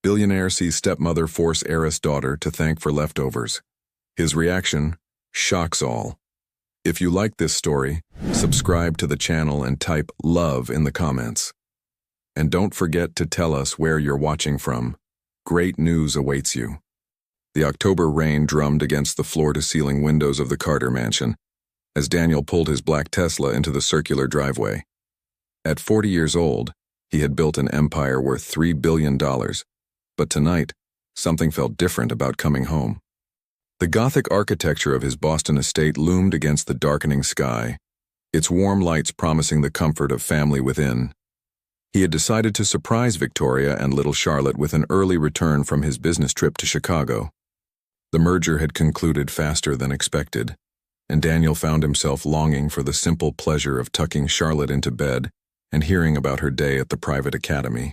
Billionaire sees stepmother force heiress daughter to thank for leftovers. His reaction shocks all. If you like this story, subscribe to the channel and type "love" in the comments. And don't forget to tell us where you're watching from. Great news awaits you. The October rain drummed against the floor-to-ceiling windows of the Carter mansion as Daniel pulled his black Tesla into the circular driveway. At 40 years old, he had built an empire worth $3 billion, but tonight, something felt different about coming home. The Gothic architecture of his Boston estate loomed against the darkening sky, its warm lights promising the comfort of family within. He had decided to surprise Victoria and little Charlotte with an early return from his business trip to Chicago. The merger had concluded faster than expected, and Daniel found himself longing for the simple pleasure of tucking Charlotte into bed and hearing about her day at the private academy.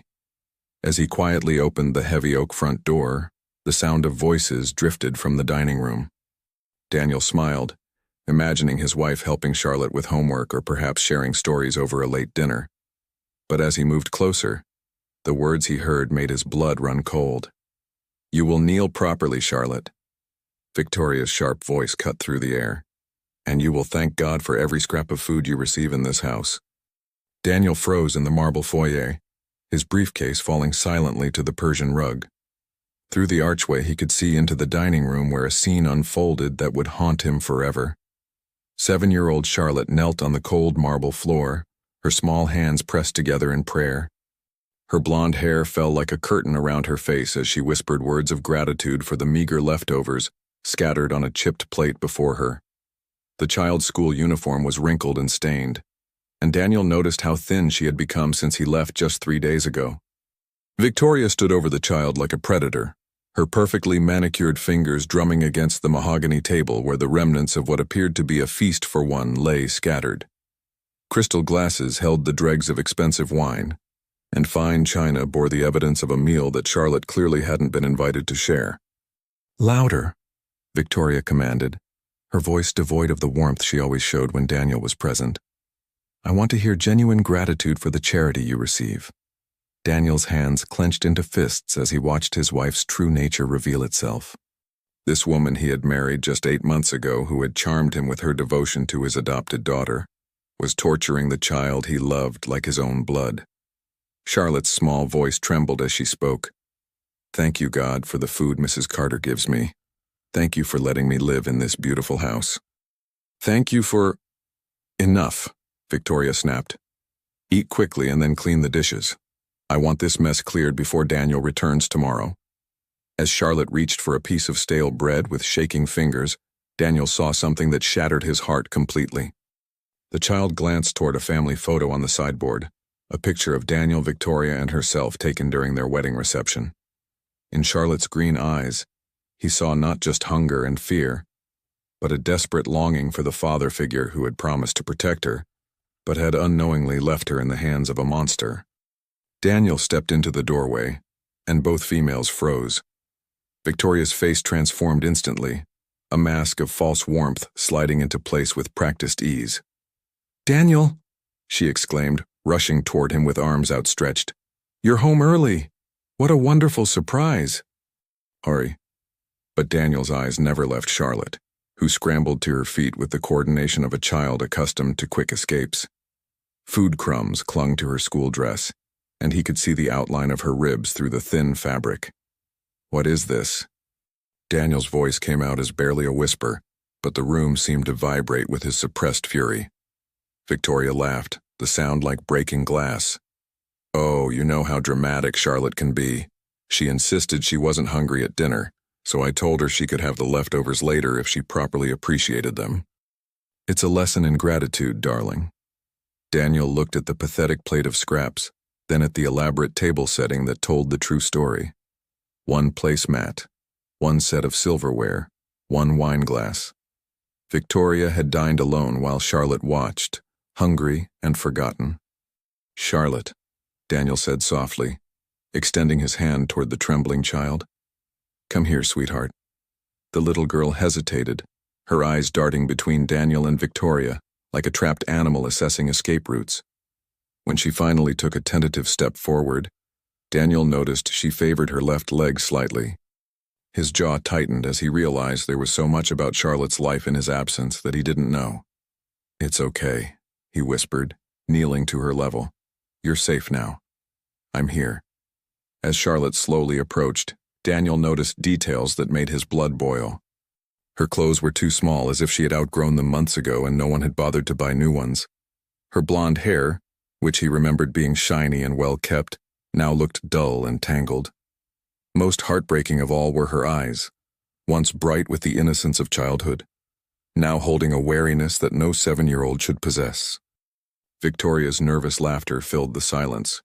As he quietly opened the heavy oak front door, the sound of voices drifted from the dining room. Daniel smiled, imagining his wife helping Charlotte with homework or perhaps sharing stories over a late dinner. But as he moved closer, the words he heard made his blood run cold. "You will kneel properly, Charlotte." Victoria's sharp voice cut through the air. "And you will thank God for every scrap of food you receive in this house." Daniel froze in the marble foyer, his briefcase falling silently to the Persian rug. Through the archway he could see into the dining room where a scene unfolded that would haunt him forever. 7-year-old Charlotte knelt on the cold marble floor, her small hands pressed together in prayer. Her blonde hair fell like a curtain around her face as she whispered words of gratitude for the meager leftovers scattered on a chipped plate before her. The child's school uniform was wrinkled and stained, and Daniel noticed how thin she had become since he left just 3 days ago. Victoria stood over the child like a predator, her perfectly manicured fingers drumming against the mahogany table where the remnants of what appeared to be a feast for one lay scattered. Crystal glasses held the dregs of expensive wine, and fine china bore the evidence of a meal that Charlotte clearly hadn't been invited to share. "Louder," Victoria commanded, her voice devoid of the warmth she always showed when Daniel was present. "I want to hear genuine gratitude for the charity you receive." Daniel's hands clenched into fists as he watched his wife's true nature reveal itself. This woman he had married just 8 months ago, who had charmed him with her devotion to his adopted daughter, was torturing the child he loved like his own blood. Charlotte's small voice trembled as she spoke. "Thank you, God, for the food Mrs. Carter gives me. Thank you for letting me live in this beautiful house. Thank you for—" "Enough," Victoria snapped. "Eat quickly and then clean the dishes. I want this mess cleared before Daniel returns tomorrow." As Charlotte reached for a piece of stale bread with shaking fingers, Daniel saw something that shattered his heart completely. The child glanced toward a family photo on the sideboard, a picture of Daniel, Victoria, and herself taken during their wedding reception. In Charlotte's green eyes, he saw not just hunger and fear, but a desperate longing for the father figure who had promised to protect her, but had unknowingly left her in the hands of a monster. Daniel stepped into the doorway, and both females froze. Victoria's face transformed instantly, a mask of false warmth sliding into place with practiced ease. "Daniel," she exclaimed, rushing toward him with arms outstretched. "You're home early. What a wonderful surprise." "Hurry." But Daniel's eyes never left Charlotte, who scrambled to her feet with the coordination of a child accustomed to quick escapes. Food crumbs clung to her school dress, and he could see the outline of her ribs through the thin fabric. "What is this?" Daniel's voice came out as barely a whisper, but the room seemed to vibrate with his suppressed fury. Victoria laughed, the sound like breaking glass. "Oh, you know how dramatic Charlotte can be. She insisted she wasn't hungry at dinner, so I told her she could have the leftovers later if she properly appreciated them. It's a lesson in gratitude, darling." Daniel looked at the pathetic plate of scraps, then at the elaborate table setting that told the true story. 1 placemat, 1 set of silverware, 1 wine glass. Victoria had dined alone while Charlotte watched, hungry and forgotten. "Charlotte," Daniel said softly, extending his hand toward the trembling child. "Come here, sweetheart." The little girl hesitated, her eyes darting between Daniel and Victoria, like a trapped animal assessing escape routes. When she finally took a tentative step forward, Daniel noticed she favored her left leg slightly. His jaw tightened as he realized there was so much about Charlotte's life in his absence that he didn't know. "It's okay," he whispered, kneeling to her level. "You're safe now. I'm here." As Charlotte slowly approached, Daniel noticed details that made his blood boil. Her clothes were too small, as if she had outgrown them months ago and no one had bothered to buy new ones. Her blonde hair, which he remembered being shiny and well-kept, now looked dull and tangled. Most heartbreaking of all were her eyes, once bright with the innocence of childhood, now holding a wariness that no 7-year-old should possess. Victoria's nervous laughter filled the silence.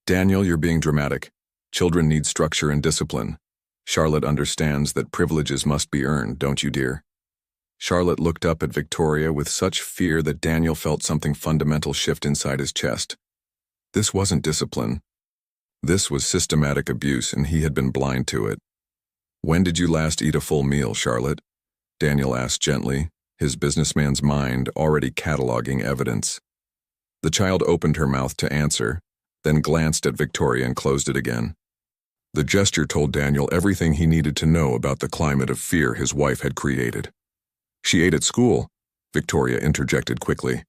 "Daniel, you're being dramatic. Children need structure and discipline. Charlotte understands that privileges must be earned, don't you, dear?" Charlotte looked up at Victoria with such fear that Daniel felt something fundamental shift inside his chest. This wasn't discipline. This was systematic abuse, and he had been blind to it. "When did you last eat a full meal, Charlotte?" Daniel asked gently, his businessman's mind already cataloging evidence. The child opened her mouth to answer, then glanced at Victoria and closed it again. The gesture told Daniel everything he needed to know about the climate of fear his wife had created. "She ate at school," Victoria interjected quickly.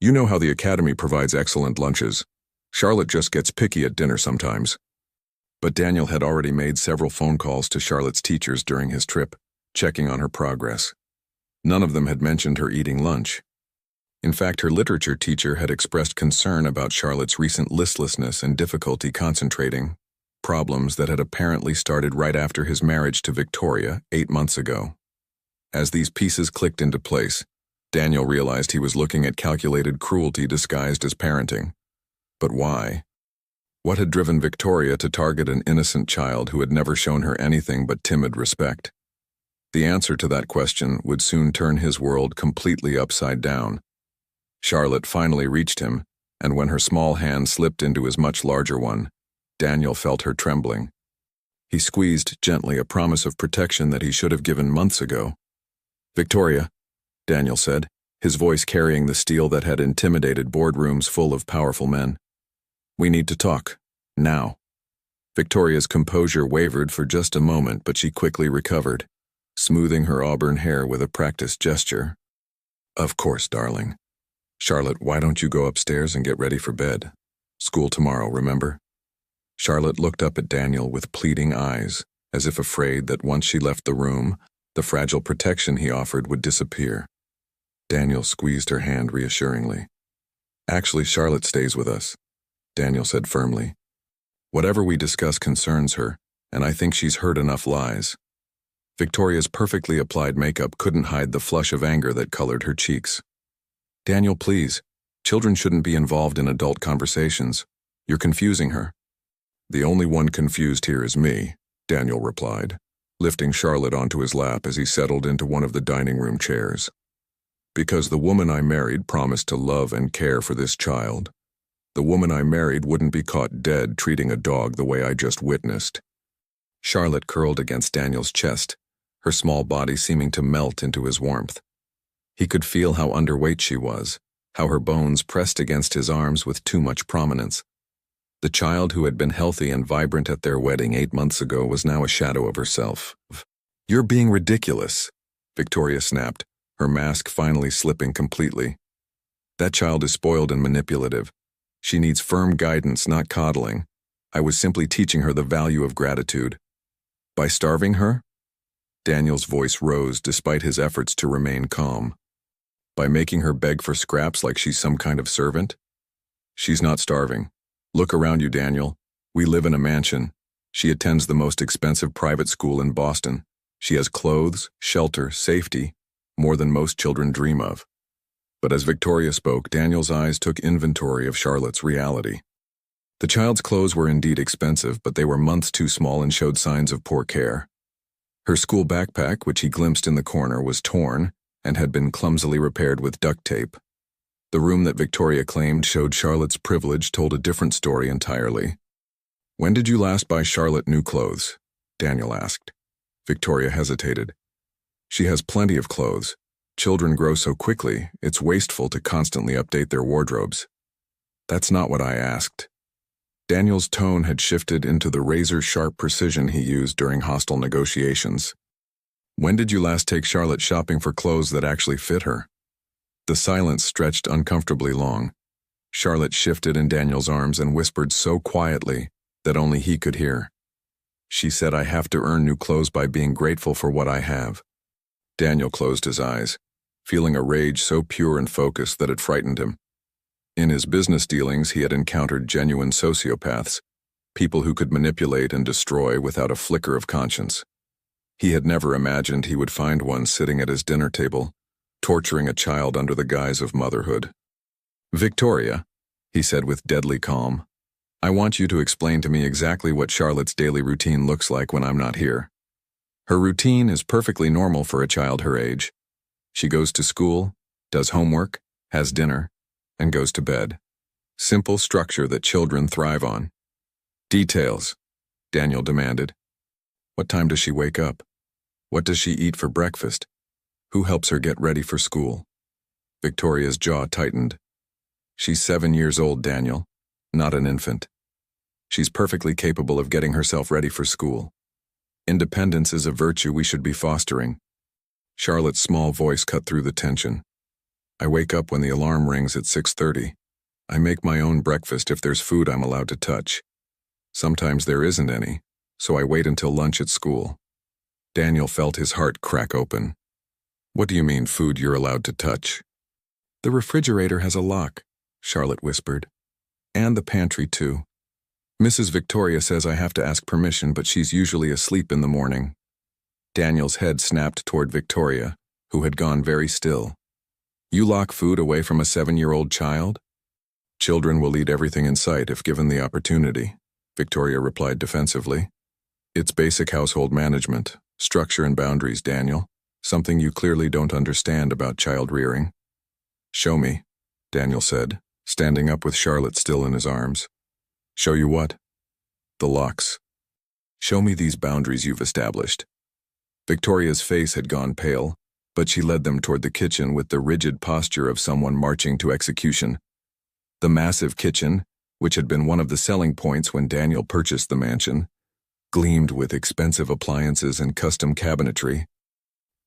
"You know how the academy provides excellent lunches. Charlotte just gets picky at dinner sometimes." But Daniel had already made several phone calls to Charlotte's teachers during his trip, checking on her progress. None of them had mentioned her eating lunch. In fact, her literature teacher had expressed concern about Charlotte's recent listlessness and difficulty concentrating, problems that had apparently started right after his marriage to Victoria 8 months ago. As these pieces clicked into place, Daniel realized he was looking at calculated cruelty disguised as parenting. But why? What had driven Victoria to target an innocent child who had never shown her anything but timid respect? The answer to that question would soon turn his world completely upside down. Charlotte finally reached him, and when her small hand slipped into his much larger one, Daniel felt her trembling. He squeezed gently a promise of protection that he should have given months ago. "Victoria," Daniel said, his voice carrying the steel that had intimidated boardrooms full of powerful men. "We need to talk. Now." Victoria's composure wavered for just a moment, but she quickly recovered, smoothing her auburn hair with a practiced gesture. "Of course, darling. Charlotte, why don't you go upstairs and get ready for bed? School tomorrow, remember?" Charlotte looked up at Daniel with pleading eyes, as if afraid that once she left the room, the fragile protection he offered would disappear. Daniel squeezed her hand reassuringly. "Actually, Charlotte stays with us," Daniel said firmly. "Whatever we discuss concerns her, and I think she's heard enough lies." Victoria's perfectly applied makeup couldn't hide the flush of anger that colored her cheeks. "Daniel, please. Children shouldn't be involved in adult conversations. You're confusing her." "The only one confused here is me," Daniel replied, lifting Charlotte onto his lap as he settled into one of the dining room chairs. "Because the woman I married promised to love and care for this child. The woman I married wouldn't be caught dead treating a dog the way I just witnessed." Charlotte curled against Daniel's chest, her small body seeming to melt into his warmth. He could feel how underweight she was, how her bones pressed against his arms with too much prominence. The child who had been healthy and vibrant at their wedding 8 months ago was now a shadow of herself. "You're being ridiculous," Victoria snapped, her mask finally slipping completely. "That child is spoiled and manipulative. She needs firm guidance, not coddling. I was simply teaching her the value of gratitude." "By starving her?" Daniel's voice rose despite his efforts to remain calm. "By making her beg for scraps like she's some kind of servant? She's not starving. Look around you, Daniel. We live in a mansion. She attends the most expensive private school in Boston. She has clothes, shelter, safety, more than most children dream of." But as Victoria spoke, Daniel's eyes took inventory of Charlotte's reality. The child's clothes were indeed expensive, but they were months too small and showed signs of poor care. Her school backpack, which he glimpsed in the corner, was torn and had been clumsily repaired with duct tape. The room that Victoria claimed showed Charlotte's privilege told a different story entirely. "When did you last buy Charlotte new clothes?" Daniel asked. Victoria hesitated. "She has plenty of clothes. Children grow so quickly, it's wasteful to constantly update their wardrobes." "That's not what I asked." Daniel's tone had shifted into the razor-sharp precision he used during hostile negotiations. When did you last take Charlotte shopping for clothes that actually fit her? The silence stretched uncomfortably long. Charlotte shifted in Daniel's arms and whispered so quietly that only he could hear. She said, "I have to earn new clothes by being grateful for what I have." Daniel closed his eyes, feeling a rage so pure and focused that it frightened him. In his business dealings, he had encountered genuine sociopaths, people who could manipulate and destroy without a flicker of conscience. He had never imagined he would find one sitting at his dinner table, torturing a child under the guise of motherhood. "Victoria," he said with deadly calm, "I want you to explain to me exactly what Charlotte's daily routine looks like when I'm not here." Her routine is perfectly normal for a child her age. She goes to school, does homework, has dinner, and goes to bed. Simple structure that children thrive on. "Details," Daniel demanded. "What time does she wake up? What does she eat for breakfast? Who helps her get ready for school?" Victoria's jaw tightened. "She's 7 years old, Daniel, not an infant. She's perfectly capable of getting herself ready for school. Independence is a virtue we should be fostering." Charlotte's small voice cut through the tension. "I wake up when the alarm rings at 6:30. I make my own breakfast if there's food I'm allowed to touch. Sometimes there isn't any, so I wait until lunch at school." Daniel felt his heart crack open. "What do you mean, food you're allowed to touch?" "The refrigerator has a lock," Charlotte whispered. "And the pantry, too. Mrs. Victoria says I have to ask permission, but she's usually asleep in the morning." Daniel's head snapped toward Victoria, who had gone very still. "You lock food away from a 7-year-old child?" "Children will eat everything in sight if given the opportunity," Victoria replied defensively. "It's basic household management, structure and boundaries, Daniel, something you clearly don't understand about child rearing." "Show me," Daniel said, standing up with Charlotte still in his arms. "Show you what?" "The locks. Show me these boundaries you've established." Victoria's face had gone pale, but she led them toward the kitchen with the rigid posture of someone marching to execution. The massive kitchen, which had been one of the selling points when Daniel purchased the mansion, gleamed with expensive appliances and custom cabinetry.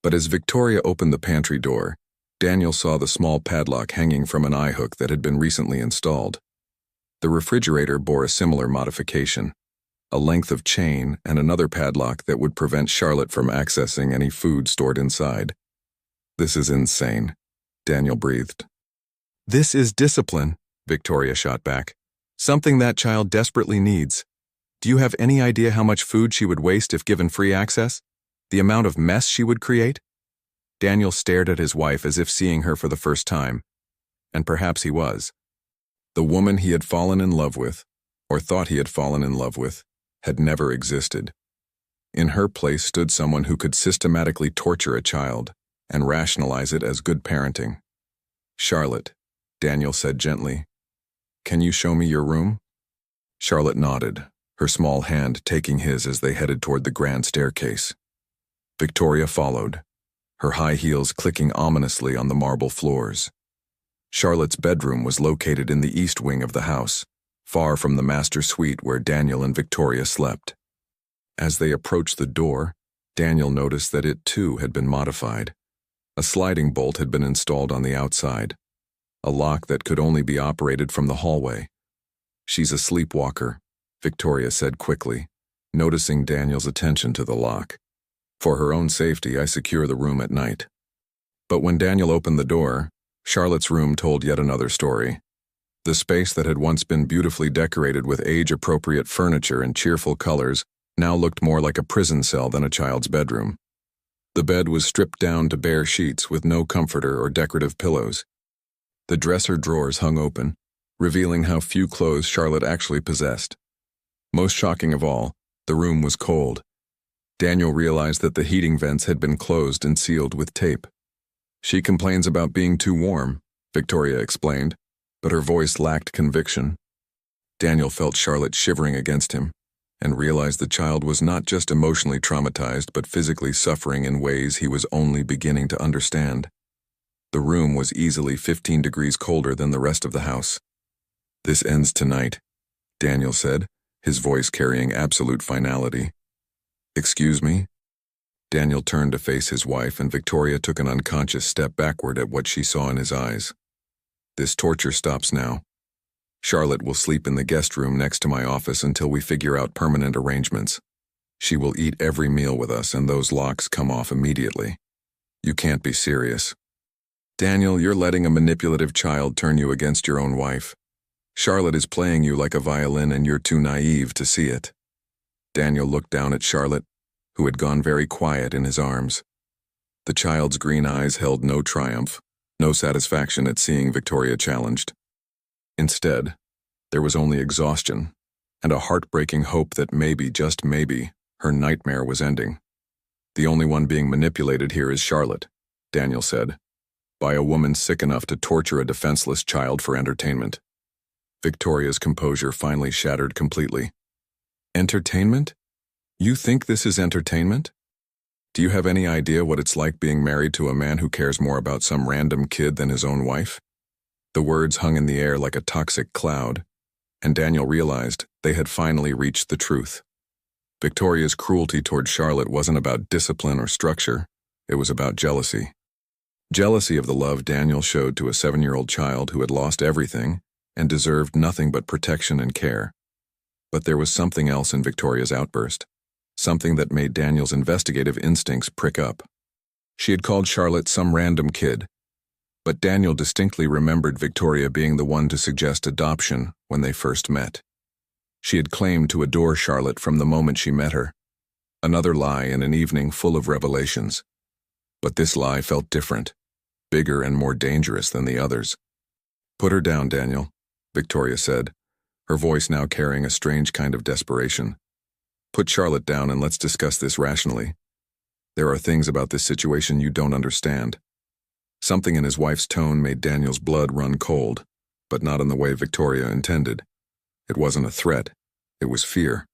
But as Victoria opened the pantry door, Daniel saw the small padlock hanging from an eye hook that had been recently installed. The refrigerator bore a similar modification, a length of chain and another padlock that would prevent Charlotte from accessing any food stored inside. "This is insane," Daniel breathed. "This is discipline," Victoria shot back. "Something that child desperately needs. Do you have any idea how much food she would waste if given free access? The amount of mess she would create?" Daniel stared at his wife as if seeing her for the first time. And perhaps he was. The woman he had fallen in love with, or thought he had fallen in love with, had never existed. In her place stood someone who could systematically torture a child and rationalize it as good parenting. "Charlotte," Daniel said gently, "can you show me your room?" Charlotte nodded, her small hand taking his as they headed toward the grand staircase. Victoria followed, her high heels clicking ominously on the marble floors. Charlotte's bedroom was located in the east wing of the house, far from the master suite where Daniel and Victoria slept. As they approached the door, Daniel noticed that it too had been modified. A sliding bolt had been installed on the outside, a lock that could only be operated from the hallway. "She's a sleepwalker," Victoria said quickly, noticing Daniel's attention to the lock. "For her own safety, I secure the room at night." But when Daniel opened the door, Charlotte's room told yet another story. The space that had once been beautifully decorated with age-appropriate furniture and cheerful colors now looked more like a prison cell than a child's bedroom. The bed was stripped down to bare sheets with no comforter or decorative pillows. The dresser drawers hung open, revealing how few clothes Charlotte actually possessed. Most shocking of all, the room was cold. Daniel realized that the heating vents had been closed and sealed with tape. "She complains about being too warm," Victoria explained, but her voice lacked conviction. Daniel felt Charlotte shivering against him, and realized the child was not just emotionally traumatized but physically suffering in ways he was only beginning to understand. The room was easily 15 degrees colder than the rest of the house. "This ends tonight," Daniel said, his voice carrying absolute finality. Excuse me? Daniel turned to face his wife, and Victoria took an unconscious step backward at what she saw in his eyes. This torture stops now. Charlotte will sleep in the guest room next to my office until we figure out permanent arrangements. She will eat every meal with us, and those locks come off immediately. You can't be serious. Daniel, you're letting a manipulative child turn you against your own wife. Charlotte is playing you like a violin, and you're too naive to see it. Daniel looked down at Charlotte, who had gone very quiet in his arms. The child's green eyes held no triumph, no satisfaction at seeing Victoria challenged. Instead, there was only exhaustion and a heartbreaking hope that maybe, just maybe, her nightmare was ending. The only one being manipulated here is Charlotte, Daniel said, by a woman sick enough to torture a defenseless child for entertainment. Victoria's composure finally shattered completely. Entertainment? You think this is entertainment? Do you have any idea what it's like being married to a man who cares more about some random kid than his own wife? The words hung in the air like a toxic cloud, and Daniel realized they had finally reached the truth. Victoria's cruelty toward Charlotte wasn't about discipline or structure, it was about jealousy. Jealousy of the love Daniel showed to a 7-year-old child who had lost everything and deserved nothing but protection and care. But there was something else in Victoria's outburst, something that made Daniel's investigative instincts prick up. She had called Charlotte some random kid, but Daniel distinctly remembered Victoria being the one to suggest adoption when they first met. She had claimed to adore Charlotte from the moment she met her. Another lie in an evening full of revelations. But this lie felt different, bigger and more dangerous than the others. Put her down, Daniel, Victoria said, her voice now carrying a strange kind of desperation. Put Charlotte down and let's discuss this rationally. There are things about this situation you don't understand. Something in his wife's tone made Daniel's blood run cold, but not in the way Victoria intended. It wasn't a threat, it was fear.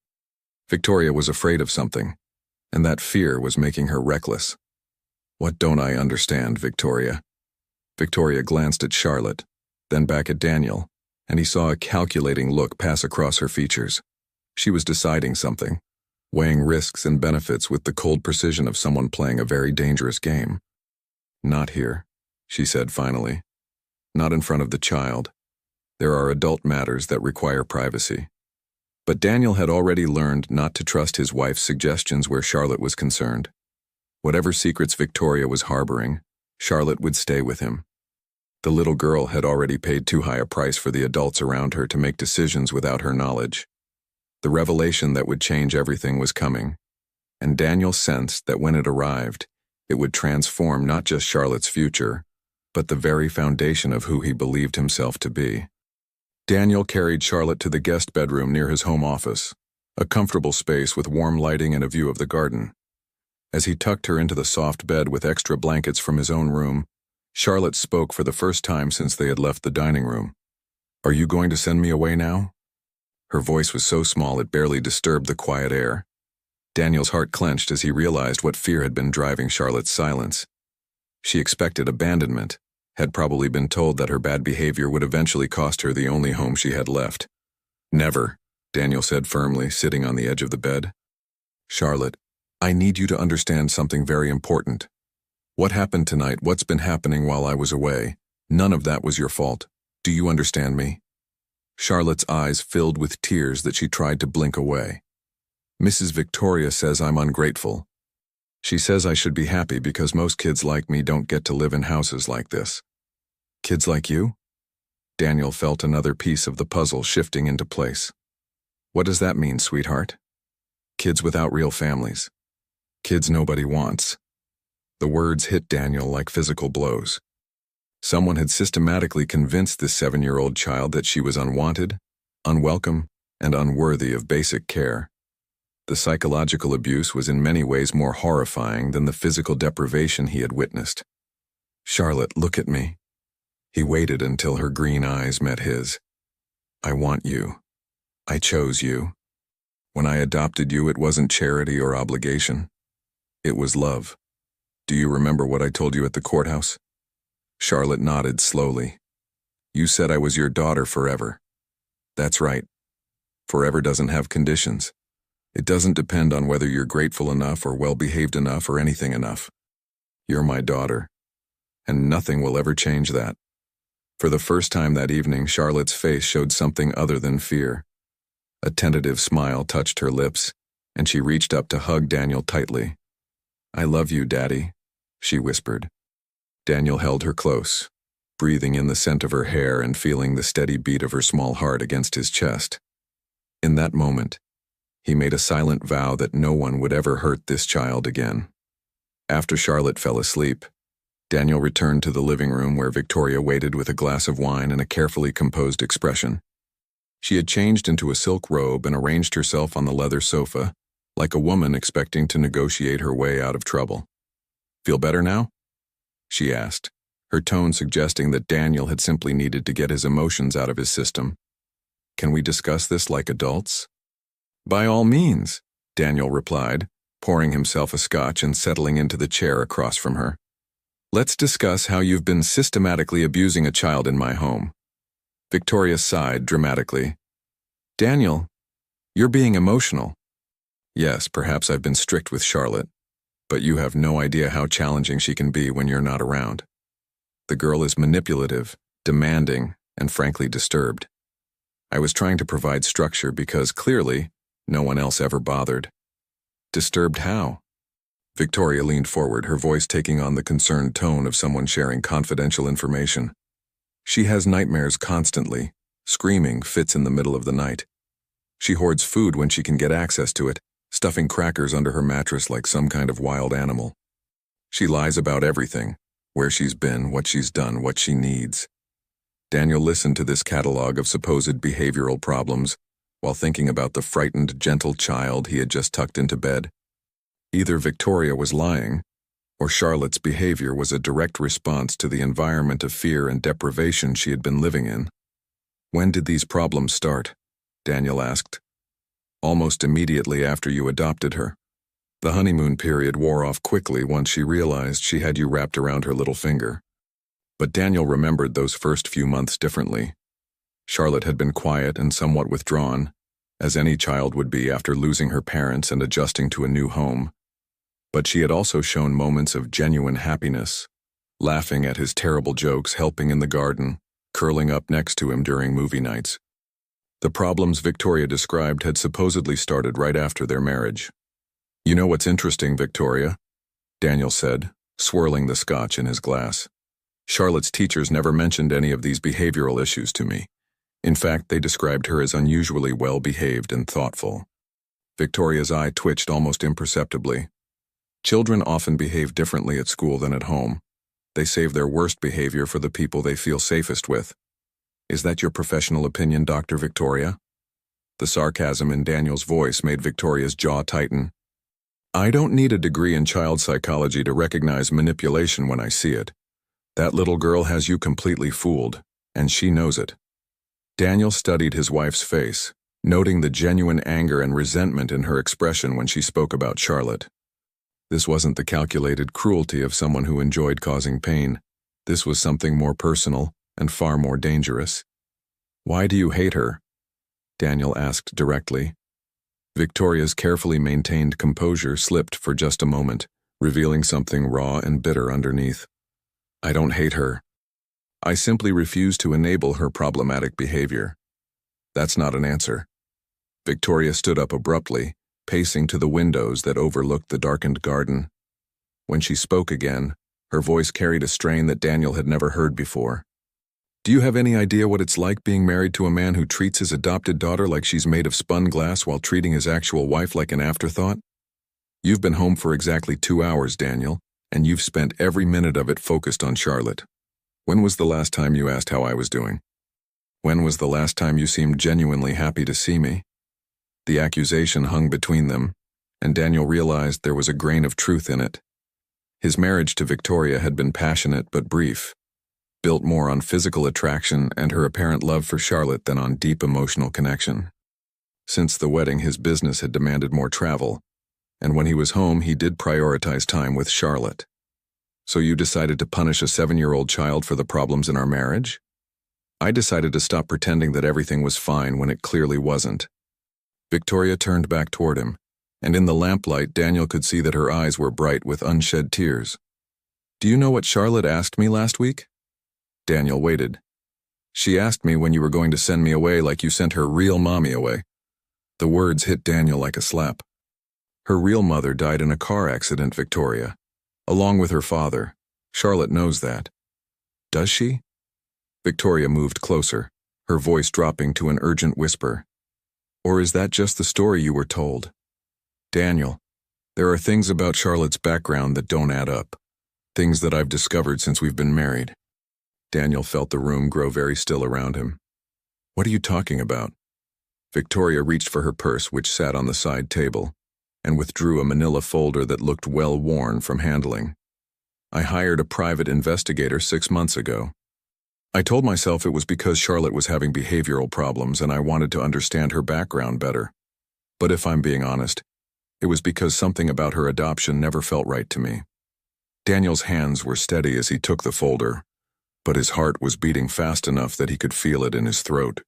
Victoria was afraid of something, and that fear was making her reckless. What don't I understand, Victoria? Victoria glanced at Charlotte, then back at Daniel, and he saw a calculating look pass across her features. She was deciding something, weighing risks and benefits with the cold precision of someone playing a very dangerous game. Not here, she said finally. Not in front of the child. There are adult matters that require privacy. But Daniel had already learned not to trust his wife's suggestions where Charlotte was concerned. Whatever secrets Victoria was harboring, Charlotte would stay with him. The little girl had already paid too high a price for the adults around her to make decisions without her knowledge. The revelation that would change everything was coming, and Daniel sensed that when it arrived, it would transform not just Charlotte's future, but the very foundation of who he believed himself to be. Daniel carried Charlotte to the guest bedroom near his home office, a comfortable space with warm lighting and a view of the garden. As he tucked her into the soft bed with extra blankets from his own room, Charlotte spoke for the first time since they had left the dining room. Are you going to send me away now? Her voice was so small it barely disturbed the quiet air. Daniel's heart clenched as he realized what fear had been driving Charlotte's silence. She expected abandonment, had probably been told that her bad behavior would eventually cost her the only home she had left. Never, Daniel said firmly, sitting on the edge of the bed. Charlotte, I need you to understand something very important. What happened tonight, what's been happening while I was away, none of that was your fault. Do you understand me? Charlotte's eyes filled with tears that she tried to blink away. Mrs. Victoria says I'm ungrateful. She says I should be happy because most kids like me don't get to live in houses like this. Kids like you? Daniel felt another piece of the puzzle shifting into place. What does that mean, sweetheart? Kids without real families. Kids nobody wants. The words hit Daniel like physical blows. Someone had systematically convinced this 7-year-old child that she was unwanted, unwelcome, and unworthy of basic care. The psychological abuse was in many ways more horrifying than the physical deprivation he had witnessed. Charlotte, look at me. He waited until her green eyes met his. I want you. I chose you. When I adopted you, it wasn't charity or obligation. It was love. Do you remember what I told you at the courthouse? Charlotte nodded slowly. You said I was your daughter forever. That's right. Forever doesn't have conditions. It doesn't depend on whether you're grateful enough or well-behaved enough or anything enough. You're my daughter, and nothing will ever change that. For the first time that evening, Charlotte's face showed something other than fear. A tentative smile touched her lips, and she reached up to hug Daniel tightly. "I love you, Daddy," she whispered. Daniel held her close, breathing in the scent of her hair and feeling the steady beat of her small heart against his chest. In that moment, he made a silent vow that no one would ever hurt this child again. After Charlotte fell asleep, Daniel returned to the living room where Victoria waited with a glass of wine and a carefully composed expression. She had changed into a silk robe and arranged herself on the leather sofa, like a woman expecting to negotiate her way out of trouble. "Feel better now?" she asked, her tone suggesting that Daniel had simply needed to get his emotions out of his system. "Can we discuss this like adults?" "By all means," Daniel replied, pouring himself a scotch and settling into the chair across from her. "Let's discuss how you've been systematically abusing a child in my home." Victoria sighed dramatically. "Daniel, you're being emotional." "Yes, perhaps I've been strict with Charlotte, but you have no idea how challenging she can be when you're not around. The girl is manipulative, demanding, and frankly disturbed. I was trying to provide structure because, clearly, no one else ever bothered." "Disturbed how?" Victoria leaned forward, her voice taking on the concerned tone of someone sharing confidential information. "She has nightmares constantly, screaming fits in the middle of the night. She hoards food when she can get access to it, stuffing crackers under her mattress like some kind of wild animal. She lies about everything, where she's been, what she's done, what she needs." Daniel listened to this catalog of supposed behavioral problems while thinking about the frightened, gentle child he had just tucked into bed. Either Victoria was lying, or Charlotte's behavior was a direct response to the environment of fear and deprivation she had been living in. "When did these problems start?" Daniel asked. "Almost immediately after you adopted her. The honeymoon period wore off quickly once she realized she had you wrapped around her little finger." But Daniel remembered those first few months differently. Charlotte had been quiet and somewhat withdrawn, as any child would be after losing her parents and adjusting to a new home. But she had also shown moments of genuine happiness, laughing at his terrible jokes, helping in the garden, curling up next to him during movie nights. The problems Victoria described had supposedly started right after their marriage. "You know what's interesting, Victoria?" Daniel said, swirling the scotch in his glass. "Charlotte's teachers never mentioned any of these behavioral issues to me. In fact, they described her as unusually well-behaved and thoughtful." Victoria's eye twitched almost imperceptibly. Children often behave differently at school than at home. They save their worst behavior for the people they feel safest with. "Is that your professional opinion, Dr. Victoria?" The sarcasm in Daniel's voice made Victoria's jaw tighten. "I don't need a degree in child psychology to recognize manipulation when I see it. That little girl has you completely fooled, and she knows it." Daniel studied his wife's face, noting the genuine anger and resentment in her expression when she spoke about Charlotte. This wasn't the calculated cruelty of someone who enjoyed causing pain. This was something more personal and far more dangerous. "Why do you hate her?" Daniel asked directly. Victoria's carefully maintained composure slipped for just a moment, revealing something raw and bitter underneath. "I don't hate her. I simply refuse to enable her problematic behavior." "That's not an answer." Victoria stood up abruptly, pacing to the windows that overlooked the darkened garden. When she spoke again, her voice carried a strain that Daniel had never heard before. "Do you have any idea what it's like being married to a man who treats his adopted daughter like she's made of spun glass while treating his actual wife like an afterthought? You've been home for exactly 2 hours, Daniel, and you've spent every minute of it focused on Charlotte. When was the last time you asked how I was doing? When was the last time you seemed genuinely happy to see me?" The accusation hung between them, and Daniel realized there was a grain of truth in it. His marriage to Victoria had been passionate but brief, built more on physical attraction and her apparent love for Charlotte than on deep emotional connection. Since the wedding, his business had demanded more travel, and when he was home, he did prioritize time with Charlotte. "So you decided to punish a 7-year-old child for the problems in our marriage?" "I decided to stop pretending that everything was fine when it clearly wasn't. Victoria turned back toward him, and in the lamplight Daniel could see that her eyes were bright with unshed tears. "Do you know what Charlotte asked me last week?" Daniel waited. "She asked me when you were going to send me away like you sent her real mommy away." The words hit Daniel like a slap. "Her real mother died in a car accident, Victoria, along with her father. Charlotte knows that." "Does she?" Victoria moved closer, her voice dropping to an urgent whisper. "Or is that just the story you were told?" "Daniel, there are things about Charlotte's background that don't add up. Things that I've discovered since we've been married." Daniel felt the room grow very still around him. "What are you talking about?" Victoria reached for her purse, which sat on the side table, and withdrew a manila folder that looked well worn from handling. "I hired a private investigator 6 months ago. I told myself it was because Charlotte was having behavioral problems and I wanted to understand her background better. But if I'm being honest, it was because something about her adoption never felt right to me." Daniel's hands were steady as he took the folder, but his heart was beating fast enough that he could feel it in his throat.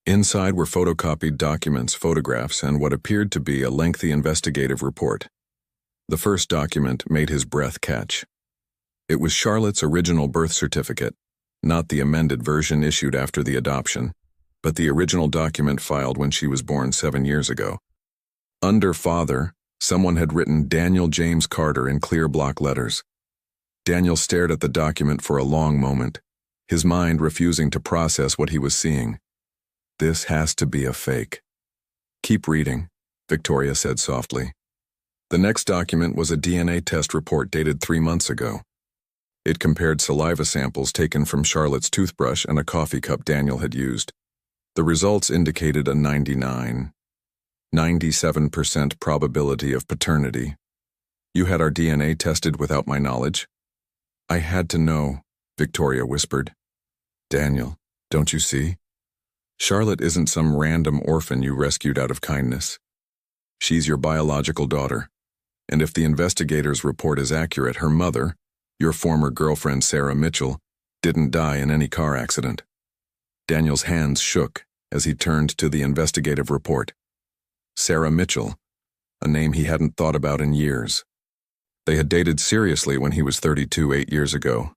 Inside were photocopied documents, photographs, and what appeared to be a lengthy investigative report. The first document made his breath catch. It was Charlotte's original birth certificate, not the amended version issued after the adoption, but the original document filed when she was born 7 years ago. Under father, someone had written Daniel James Carter in clear block letters. Daniel stared at the document for a long moment, his mind refusing to process what he was seeing. "This has to be a fake." "Keep reading," Victoria said softly. The next document was a DNA test report dated 3 months ago. It compared saliva samples taken from Charlotte's toothbrush and a coffee cup Daniel had used. The results indicated a 97% probability of paternity. "You had our DNA tested without my knowledge?" "I had to know," Victoria whispered. "Daniel, don't you see? Charlotte isn't some random orphan you rescued out of kindness. She's your biological daughter, and if the investigator's report is accurate, her mother, your former girlfriend Sarah Mitchell, didn't die in any car accident." Daniel's hands shook as he turned to the investigative report. Sarah Mitchell, a name he hadn't thought about in years. They had dated seriously when he was 32 8 years ago,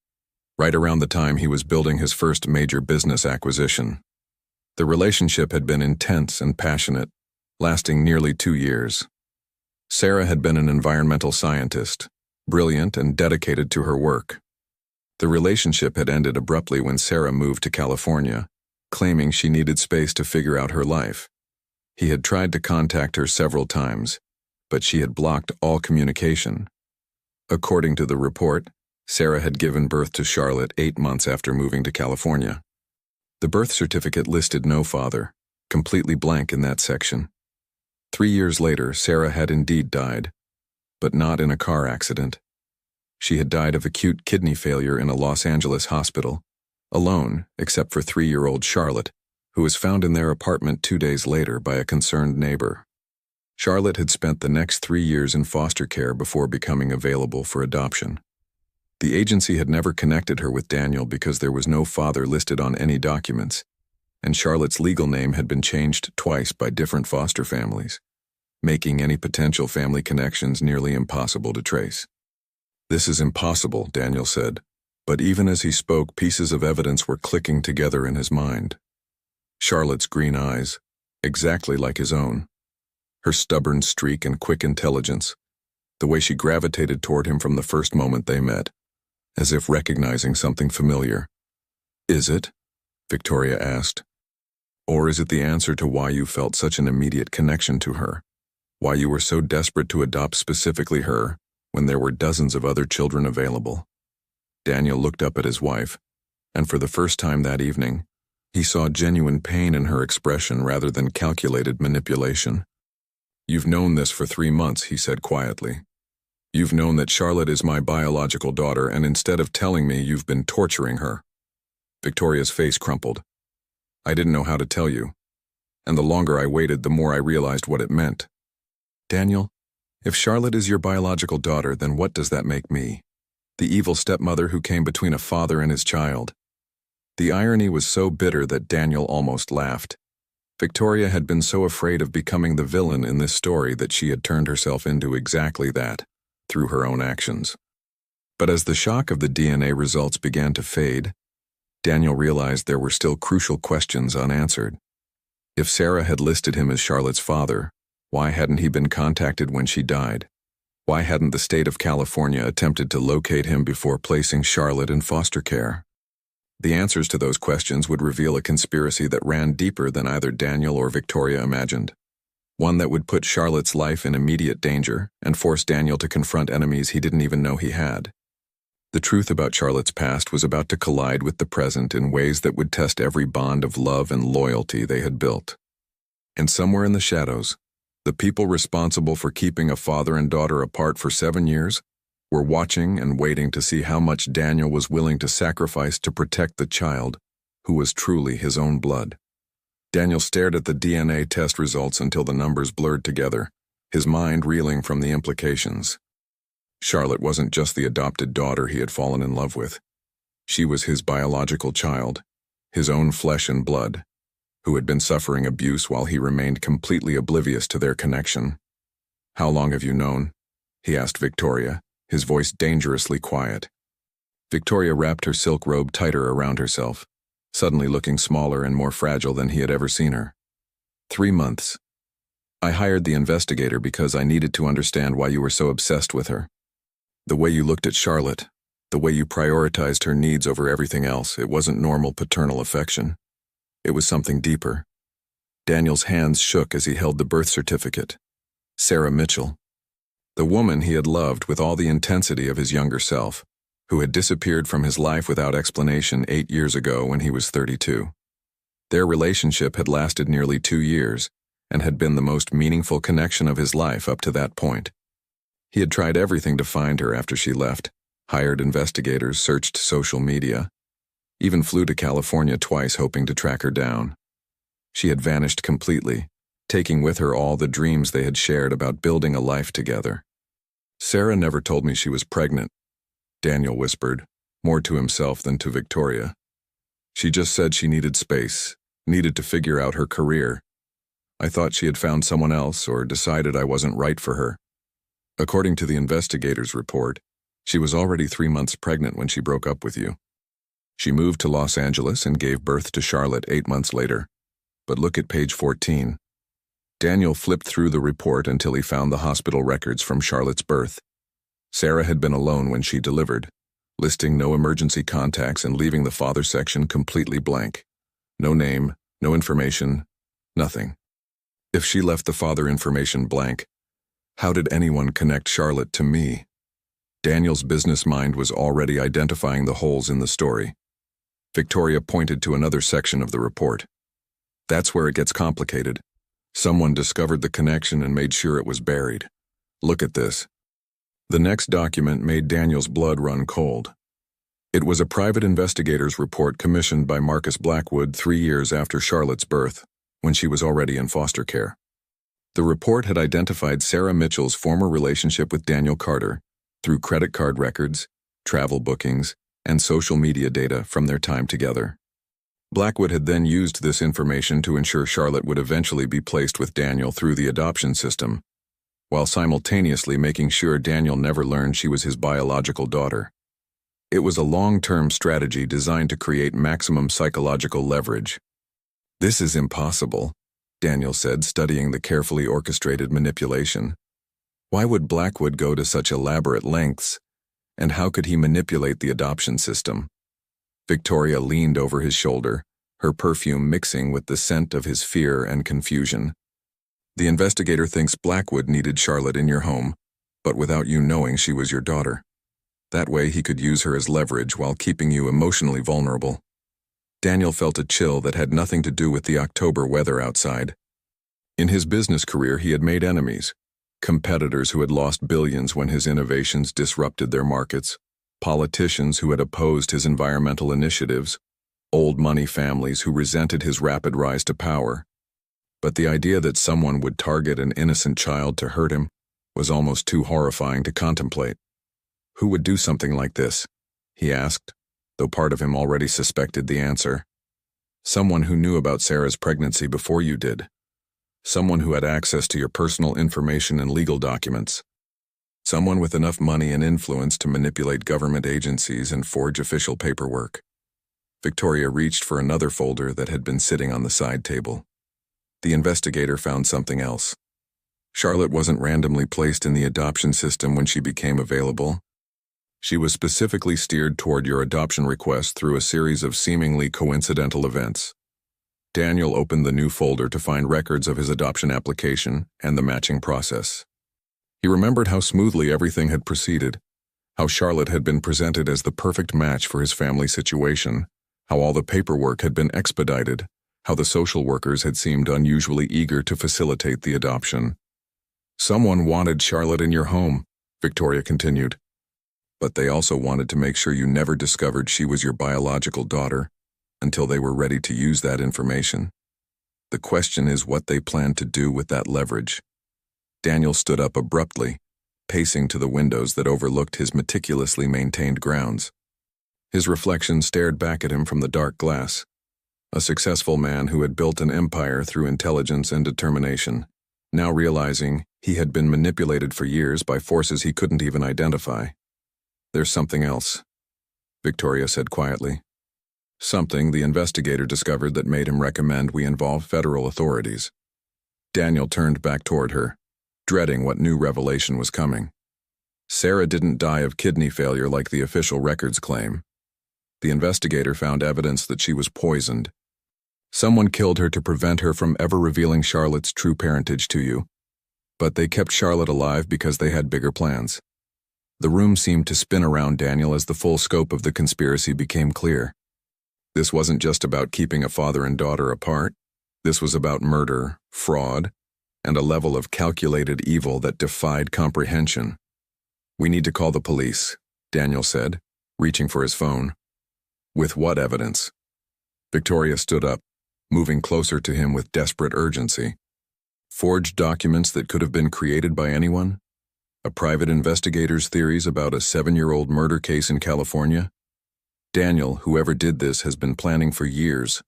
right around the time he was building his first major business acquisition. The relationship had been intense and passionate, lasting nearly 2 years. Sarah had been an environmental scientist, brilliant and dedicated to her work. The relationship had ended abruptly when Sarah moved to California, claiming she needed space to figure out her life. He had tried to contact her several times, but she had blocked all communication. According to the report, Sarah had given birth to Charlotte 8 months after moving to California. The birth certificate listed no father, completely blank in that section. 3 years later, Sarah had indeed died, but not in a car accident. She had died of acute kidney failure in a Los Angeles hospital, alone except for 3-year-old Charlotte, who was found in their apartment 2 days later by a concerned neighbor. Charlotte had spent the next 3 years in foster care before becoming available for adoption. The agency had never connected her with Daniel because there was no father listed on any documents, and Charlotte's legal name had been changed twice by different foster families, making any potential family connections nearly impossible to trace. "This is impossible," Daniel said, but even as he spoke, pieces of evidence were clicking together in his mind. Charlotte's green eyes, exactly like his own. Her stubborn streak and quick intelligence. The way she gravitated toward him from the first moment they met, as if recognizing something familiar. "Is it?" Victoria asked. "Or is it the answer to why you felt such an immediate connection to her? Why you were so desperate to adopt specifically her when there were dozens of other children available?" Daniel looked up at his wife, and for the first time that evening, he saw genuine pain in her expression rather than calculated manipulation. "You've known this for 3 months," he said quietly. "You've known that Charlotte is my biological daughter, and instead of telling me, you've been torturing her." Victoria's face crumpled. "I didn't know how to tell you, and the longer I waited, the more I realized what it meant." "Daniel, if Charlotte is your biological daughter, then what does that make me? The evil stepmother who came between a father and his child." The irony was so bitter that Daniel almost laughed. Victoria had been so afraid of becoming the villain in this story that she had turned herself into exactly that, through her own actions. But as the shock of the DNA results began to fade, Daniel realized there were still crucial questions unanswered. If Sarah had listed him as Charlotte's father, why hadn't he been contacted when she died? Why hadn't the state of California attempted to locate him before placing Charlotte in foster care? The answers to those questions would reveal a conspiracy that ran deeper than either Daniel or Victoria imagined. One that would put Charlotte's life in immediate danger and force Daniel to confront enemies he didn't even know he had. The truth about Charlotte's past was about to collide with the present in ways that would test every bond of love and loyalty they had built. And somewhere in the shadows, the people responsible for keeping a father and daughter apart for 7 years were watching and waiting to see how much Daniel was willing to sacrifice to protect the child who was truly his own blood. Daniel stared at the DNA test results until the numbers blurred together, his mind reeling from the implications. Charlotte wasn't just the adopted daughter he had fallen in love with. She was his biological child, his own flesh and blood, who had been suffering abuse while he remained completely oblivious to their connection. "How long have you known?" he asked Victoria, his voice dangerously quiet. Victoria wrapped her silk robe tighter around herself, suddenly looking smaller and more fragile than he had ever seen her. 3 months. I hired the investigator because I needed to understand why you were so obsessed with her. The way you looked at Charlotte, the way you prioritized her needs over everything else, it wasn't normal paternal affection. It was something deeper. Daniel's hands shook as he held the birth certificate. Sarah Mitchell. The woman he had loved with all the intensity of his younger self, who had disappeared from his life without explanation 8 years ago when he was 32. Their relationship had lasted nearly 2 years and had been the most meaningful connection of his life up to that point. He had tried everything to find her after she left, hired investigators, searched social media, even flew to California twice hoping to track her down. She had vanished completely, taking with her all the dreams they had shared about building a life together. "Sarah never told me she was pregnant," Daniel whispered, more to himself than to Victoria. "She just said she needed space, needed to figure out her career. I thought she had found someone else or decided I wasn't right for her." According to the investigator's report, she was already 3 months pregnant when she broke up with you. She moved to Los Angeles and gave birth to Charlotte 8 months later. But look at page 14. Daniel flipped through the report until he found the hospital records from Charlotte's birth. Sarah had been alone when she delivered, listing no emergency contacts and leaving the father section completely blank. No name, no information, nothing. If she left the father information blank, how did anyone connect Charlotte to me? Daniel's business mind was already identifying the holes in the story. Victoria pointed to another section of the report. "That's where it gets complicated. Someone discovered the connection and made sure it was buried. Look at this." The next document made Daniel's blood run cold. It was a private investigator's report commissioned by Marcus Blackwood 3 years after Charlotte's birth, when she was already in foster care. The report had identified Sarah Mitchell's former relationship with Daniel Carter through credit card records, travel bookings, and social media data from their time together. Blackwood had then used this information to ensure Charlotte would eventually be placed with Daniel through the adoption system, while simultaneously making sure Daniel never learned she was his biological daughter. It was a long-term strategy designed to create maximum psychological leverage. "This is impossible," Daniel said, studying the carefully orchestrated manipulation. Why would Blackwood go to such elaborate lengths, and how could he manipulate the adoption system? Victoria leaned over his shoulder, her perfume mixing with the scent of his fear and confusion. "The investigator thinks Blackwood needed Charlotte in your home, but without you knowing she was your daughter. That way he could use her as leverage while keeping you emotionally vulnerable." Daniel felt a chill that had nothing to do with the October weather outside. In his business career he had made enemies, competitors who had lost billions when his innovations disrupted their markets, politicians who had opposed his environmental initiatives, old money families who resented his rapid rise to power. But the idea that someone would target an innocent child to hurt him was almost too horrifying to contemplate. "Who would do something like this?" he asked, though part of him already suspected the answer. Someone who knew about Sarah's pregnancy before you did. Someone who had access to your personal information and legal documents. Someone with enough money and influence to manipulate government agencies and forge official paperwork. Victoria reached for another folder that had been sitting on the side table. The investigator found something else. Charlotte wasn't randomly placed in the adoption system when she became available. She was specifically steered toward your adoption request through a series of seemingly coincidental events. Daniel opened the new folder to find records of his adoption application and the matching process. He remembered how smoothly everything had proceeded, how Charlotte had been presented as the perfect match for his family situation, how all the paperwork had been expedited, how the social workers had seemed unusually eager to facilitate the adoption. Someone wanted Charlotte in your home, Victoria continued. But they also wanted to make sure you never discovered she was your biological daughter until they were ready to use that information. The question is what they planned to do with that leverage. Daniel stood up abruptly, pacing to the windows that overlooked his meticulously maintained grounds. His reflection stared back at him from the dark glass. A successful man who had built an empire through intelligence and determination, now realizing he had been manipulated for years by forces he couldn't even identify. "There's something else," Victoria said quietly. Something the investigator discovered that made him recommend we involve federal authorities. Daniel turned back toward her, dreading what new revelation was coming. Sarah didn't die of kidney failure like the official records claim. The investigator found evidence that she was poisoned. Someone killed her to prevent her from ever revealing Charlotte's true parentage to you. But they kept Charlotte alive because they had bigger plans. The room seemed to spin around Daniel as the full scope of the conspiracy became clear. This wasn't just about keeping a father and daughter apart. This was about murder, fraud, and a level of calculated evil that defied comprehension. "We need to call the police," Daniel said, reaching for his phone. "With what evidence?" Victoria stood up, moving closer to him with desperate urgency. "Forged documents that could have been created by anyone? A private investigator's theories about a 7-year-old murder case in California? Daniel, whoever did this, has been planning for years.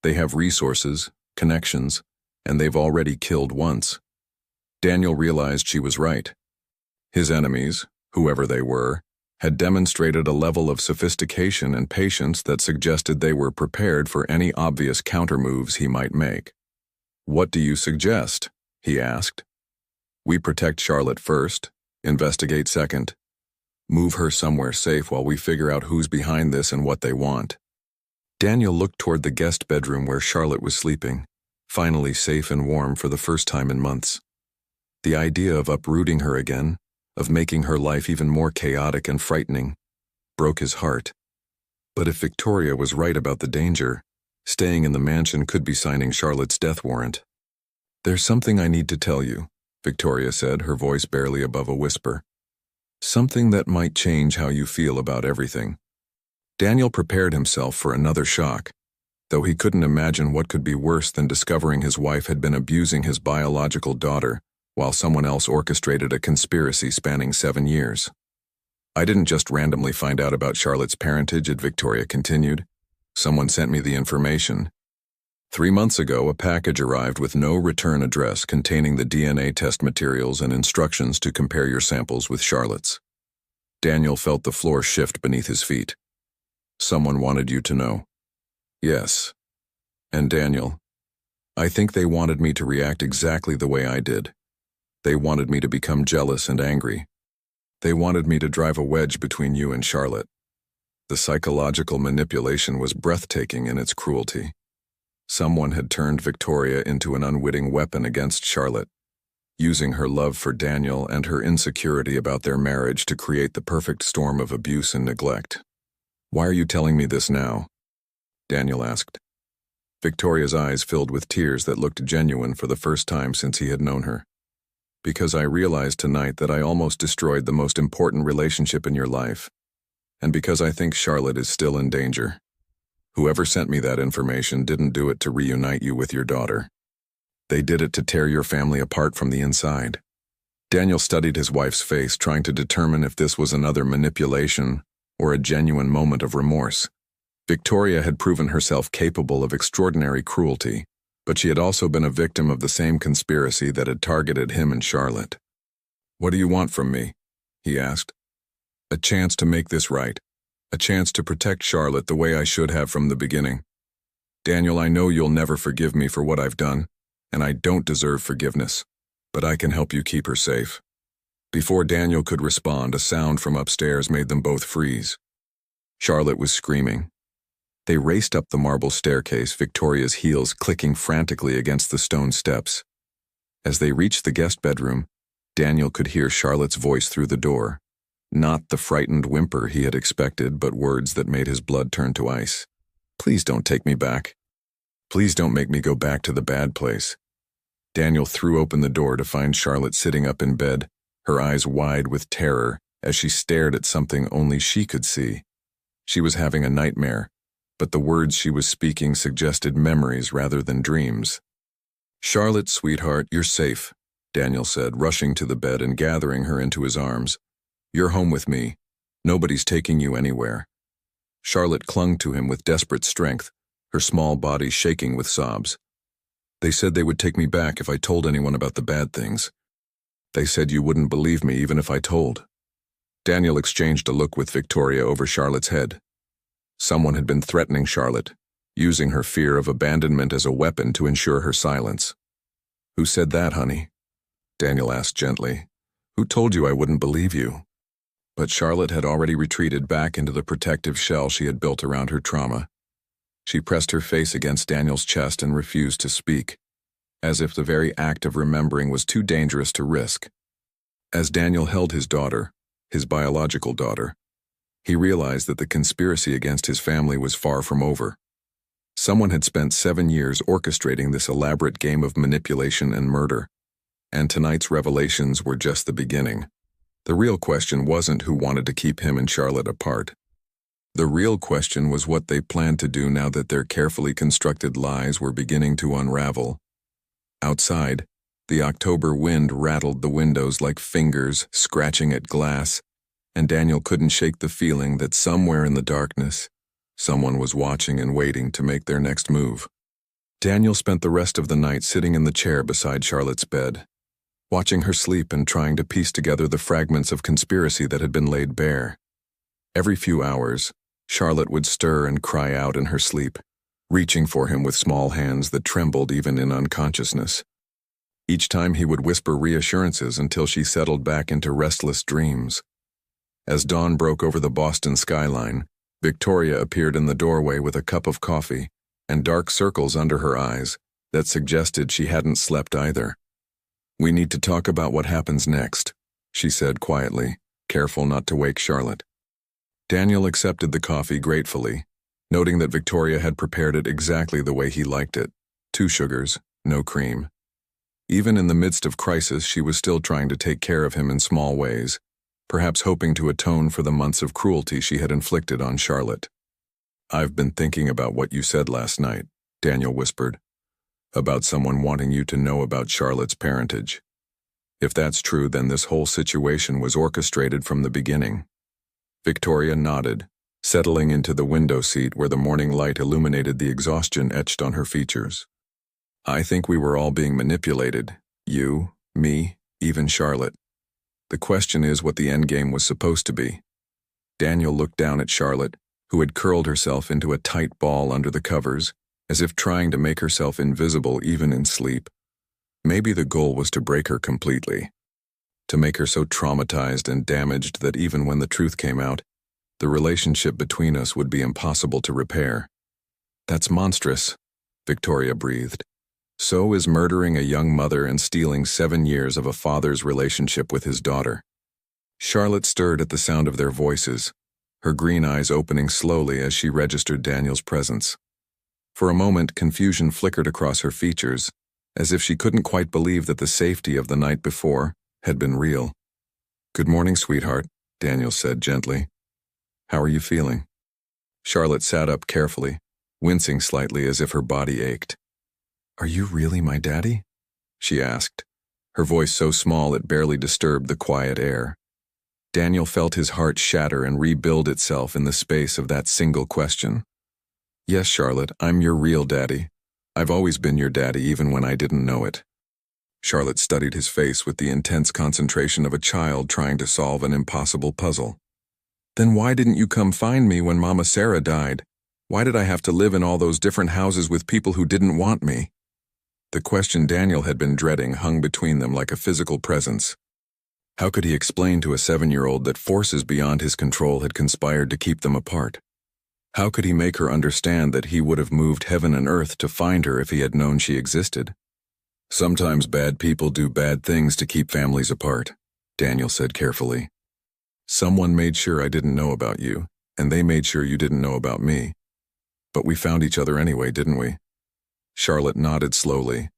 They have resources, connections, and they've already killed once." Daniel realized she was right. His enemies, whoever they were, had demonstrated a level of sophistication and patience that suggested they were prepared for any obvious countermoves he might make. "What do you suggest?" he asked. "We protect Charlotte first, investigate second. Move her somewhere safe while we figure out who's behind this and what they want." Daniel looked toward the guest bedroom where Charlotte was sleeping, finally safe and warm for the first time in months. The idea of uprooting her again, of making her life even more chaotic and frightening, broke his heart. But if Victoria was right about the danger, staying in the mansion could be signing Charlotte's death warrant. "There's something I need to tell you," Victoria said, her voice barely above a whisper. "Something that might change how you feel about everything." Daniel prepared himself for another shock, though he couldn't imagine what could be worse than discovering his wife had been abusing his biological daughter while someone else orchestrated a conspiracy spanning 7 years. "I didn't just randomly find out about Charlotte's parentage," Victoria continued. "Someone sent me the information. 3 months ago, a package arrived with no return address containing the DNA test materials and instructions to compare your samples with Charlotte's." Daniel felt the floor shift beneath his feet. "Someone wanted you to know." "Yes. And Daniel, I think they wanted me to react exactly the way I did. They wanted me to become jealous and angry. They wanted me to drive a wedge between you and Charlotte." The psychological manipulation was breathtaking in its cruelty. Someone had turned Victoria into an unwitting weapon against Charlotte, using her love for Daniel and her insecurity about their marriage to create the perfect storm of abuse and neglect. "Why are you telling me this now?" Daniel asked. Victoria's eyes filled with tears that looked genuine for the first time since he had known her. "Because I realized tonight that I almost destroyed the most important relationship in your life, and because I think Charlotte is still in danger. Whoever sent me that information didn't do it to reunite you with your daughter. They did it to tear your family apart from the inside." Daniel studied his wife's face, trying to determine if this was another manipulation or a genuine moment of remorse. Victoria had proven herself capable of extraordinary cruelty, but she had also been a victim of the same conspiracy that had targeted him and Charlotte. "What do you want from me?" he asked. "A chance to make this right. A chance to protect Charlotte the way I should have from the beginning. Daniel, I know you'll never forgive me for what I've done, and I don't deserve forgiveness, but I can help you keep her safe." Before Daniel could respond, a sound from upstairs made them both freeze. Charlotte was screaming. They raced up the marble staircase, Victoria's heels clicking frantically against the stone steps. As they reached the guest bedroom, Daniel could hear Charlotte's voice through the door. Not the frightened whimper he had expected, but words that made his blood turn to ice. "Please don't take me back. Please don't make me go back to the bad place." Daniel threw open the door to find Charlotte sitting up in bed, her eyes wide with terror as she stared at something only she could see. She was having a nightmare, but the words she was speaking suggested memories rather than dreams. "Charlotte, sweetheart, you're safe," Daniel said, rushing to the bed and gathering her into his arms. "You're home with me. Nobody's taking you anywhere." Charlotte clung to him with desperate strength, her small body shaking with sobs. "They said they would take me back if I told anyone about the bad things. They said you wouldn't believe me even if I told." Daniel exchanged a look with Victoria over Charlotte's head. Someone had been threatening Charlotte, using her fear of abandonment as a weapon to ensure her silence. "Who said that, honey?" Daniel asked gently. "Who told you I wouldn't believe you?" But Charlotte had already retreated back into the protective shell she had built around her trauma. She pressed her face against Daniel's chest and refused to speak, as if the very act of remembering was too dangerous to risk. As Daniel held his daughter, his biological daughter, he realized that the conspiracy against his family was far from over. Someone had spent 7 years orchestrating this elaborate game of manipulation and murder, and tonight's revelations were just the beginning. The real question wasn't who wanted to keep him and Charlotte apart. The real question was what they planned to do now that their carefully constructed lies were beginning to unravel. Outside, the October wind rattled the windows like fingers scratching at glass, and Daniel couldn't shake the feeling that somewhere in the darkness, someone was watching and waiting to make their next move. Daniel spent the rest of the night sitting in the chair beside Charlotte's bed, watching her sleep and trying to piece together the fragments of conspiracy that had been laid bare. Every few hours, Charlotte would stir and cry out in her sleep, reaching for him with small hands that trembled even in unconsciousness. Each time he would whisper reassurances until she settled back into restless dreams. As dawn broke over the Boston skyline, Victoria appeared in the doorway with a cup of coffee and dark circles under her eyes that suggested she hadn't slept either. "We need to talk about what happens next," she said quietly, careful not to wake Charlotte. Daniel accepted the coffee gratefully, noting that Victoria had prepared it exactly the way he liked it: 2 sugars, no cream. Even in the midst of crisis, she was still trying to take care of him in small ways, perhaps hoping to atone for the months of cruelty she had inflicted on Charlotte. "I've been thinking about what you said last night," Daniel whispered, "about someone wanting you to know about Charlotte's parentage. If that's true, then this whole situation was orchestrated from the beginning." Victoria nodded, settling into the window seat where the morning light illuminated the exhaustion etched on her features. "I think we were all being manipulated. You, me, even Charlotte. The question is what the endgame was supposed to be." Daniel looked down at Charlotte, who had curled herself into a tight ball under the covers, as if trying to make herself invisible even in sleep. Maybe the goal was to break her completely, to make her so traumatized and damaged that even when the truth came out, the relationship between us would be impossible to repair. "That's monstrous," Victoria breathed. "So is murdering a young mother and stealing 7 years of a father's relationship with his daughter." Charlotte stirred at the sound of their voices, her green eyes opening slowly as she registered Daniel's presence. For a moment, confusion flickered across her features, as if she couldn't quite believe that the safety of the night before had been real. "Good morning, sweetheart," Daniel said gently. "How are you feeling?" Charlotte sat up carefully, wincing slightly as if her body ached. "Are you really my daddy?" she asked, her voice so small it barely disturbed the quiet air. Daniel felt his heart shatter and rebuild itself in the space of that single question. Yes, Charlotte, I'm your real daddy. I've always been your daddy even when I didn't know it. Charlotte studied his face with the intense concentration of a child trying to solve an impossible puzzle. Then why didn't you come find me when Mama Sarah died? Why did I have to live in all those different houses with people who didn't want me? The question Daniel had been dreading hung between them like a physical presence. How could he explain to a 7-year-old that forces beyond his control had conspired to keep them apart? How could he make her understand that he would have moved heaven and earth to find her if he had known she existed? Sometimes bad people do bad things to keep families apart, Daniel said carefully. Someone made sure I didn't know about you, and they made sure you didn't know about me. But we found each other anyway, didn't we? Charlotte nodded slowly,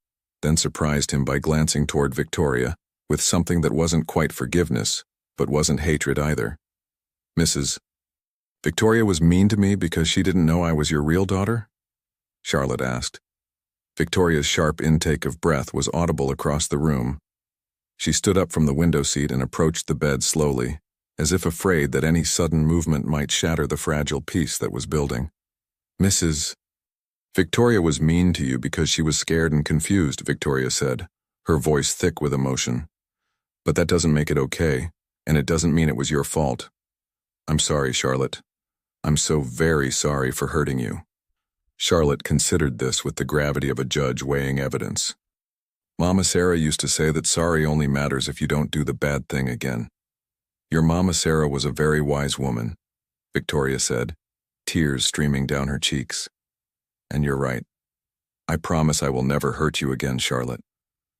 then surprised him by glancing toward Victoria with something that wasn't quite forgiveness, but wasn't hatred either. Mrs. Victoria was mean to me because she didn't know I was your real daughter? Charlotte asked. Victoria's sharp intake of breath was audible across the room. She stood up from the window seat and approached the bed slowly, as if afraid that any sudden movement might shatter the fragile peace that was building. Mrs. Victoria was mean to you because she was scared and confused, Victoria said, her voice thick with emotion. But that doesn't make it okay, and it doesn't mean it was your fault. I'm sorry, Charlotte. I'm so very sorry for hurting you. Charlotte considered this with the gravity of a judge weighing evidence. Mama Sarah used to say that sorry only matters if you don't do the bad thing again. Your Mama Sarah was a very wise woman, Victoria said, tears streaming down her cheeks. And you're right. I promise I will never hurt you again, Charlotte.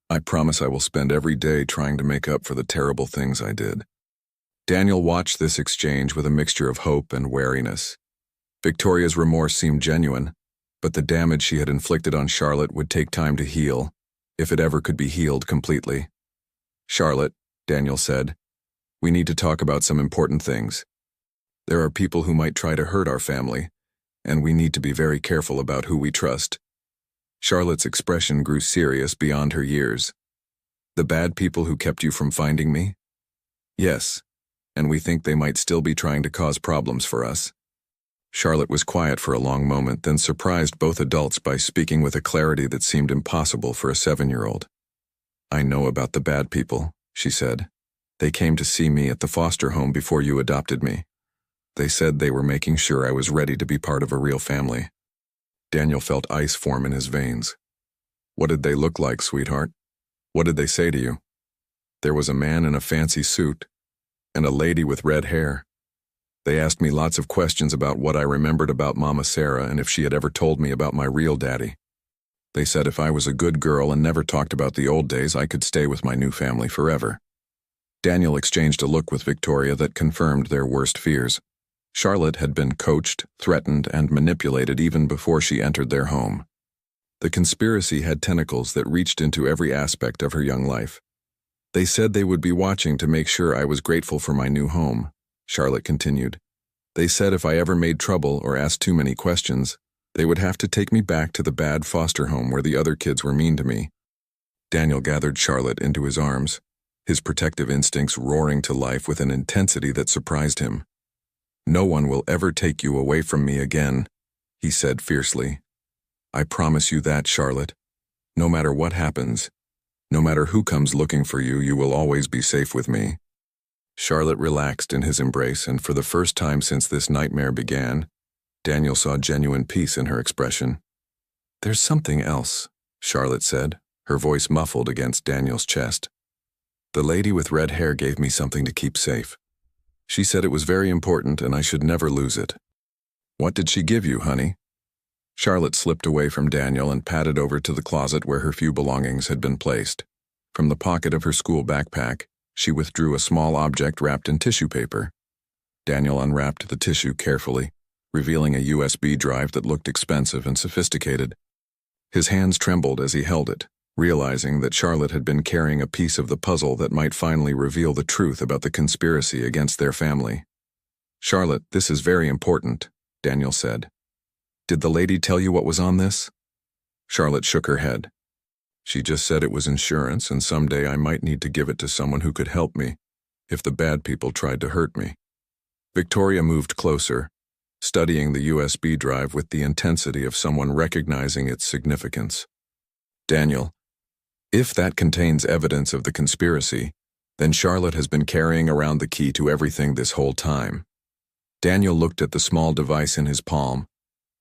I promise I will spend every day trying to make up for the terrible things I did. Daniel watched this exchange with a mixture of hope and wariness. Victoria's remorse seemed genuine, but the damage she had inflicted on Charlotte would take time to heal, if it ever could be healed completely. Charlotte, Daniel said, we need to talk about some important things. There are people who might try to hurt our family, and we need to be very careful about who we trust. Charlotte's expression grew serious beyond her years. The bad people who kept you from finding me? Yes, and we think they might still be trying to cause problems for us. Charlotte was quiet for a long moment, then surprised both adults by speaking with a clarity that seemed impossible for a 7-year-old. I know about the bad people, she said. They came to see me at the foster home before you adopted me. They said they were making sure I was ready to be part of a real family. Daniel felt ice form in his veins. What did they look like, sweetheart? What did they say to you? There was a man in a fancy suit, and a lady with red hair. They asked me lots of questions about what I remembered about Mama Sarah and if she had ever told me about my real daddy. They said if I was a good girl and never talked about the old days, I could stay with my new family forever. Daniel exchanged a look with Victoria that confirmed their worst fears. Charlotte had been coached, threatened, and manipulated even before she entered their home. The conspiracy had tentacles that reached into every aspect of her young life. They said they would be watching to make sure I was grateful for my new home, Charlotte continued. They said if I ever made trouble or asked too many questions, they would have to take me back to the bad foster home where the other kids were mean to me. Daniel gathered Charlotte into his arms, his protective instincts roaring to life with an intensity that surprised him. No one will ever take you away from me again, he said fiercely. I promise you that, Charlotte. No matter what happens, no matter who comes looking for you, you will always be safe with me. Charlotte relaxed in his embrace, and for the first time since this nightmare began, Daniel saw genuine peace in her expression. There's something else, Charlotte said, her voice muffled against Daniel's chest. The lady with red hair gave me something to keep safe. She said it was very important and I should never lose it. What did she give you, honey? Charlotte slipped away from Daniel and padded over to the closet where her few belongings had been placed. From the pocket of her school backpack, she withdrew a small object wrapped in tissue paper. Daniel unwrapped the tissue carefully, revealing a USB drive that looked expensive and sophisticated. His hands trembled as he held it, realizing that Charlotte had been carrying a piece of the puzzle that might finally reveal the truth about the conspiracy against their family. Charlotte, this is very important, Daniel said. Did the lady tell you what was on this? Charlotte shook her head. She just said it was insurance and someday I might need to give it to someone who could help me if the bad people tried to hurt me. Victoria moved closer, studying the USB drive with the intensity of someone recognizing its significance. Daniel, if that contains evidence of the conspiracy, then Charlotte has been carrying around the key to everything this whole time. Daniel looked at the small device in his palm,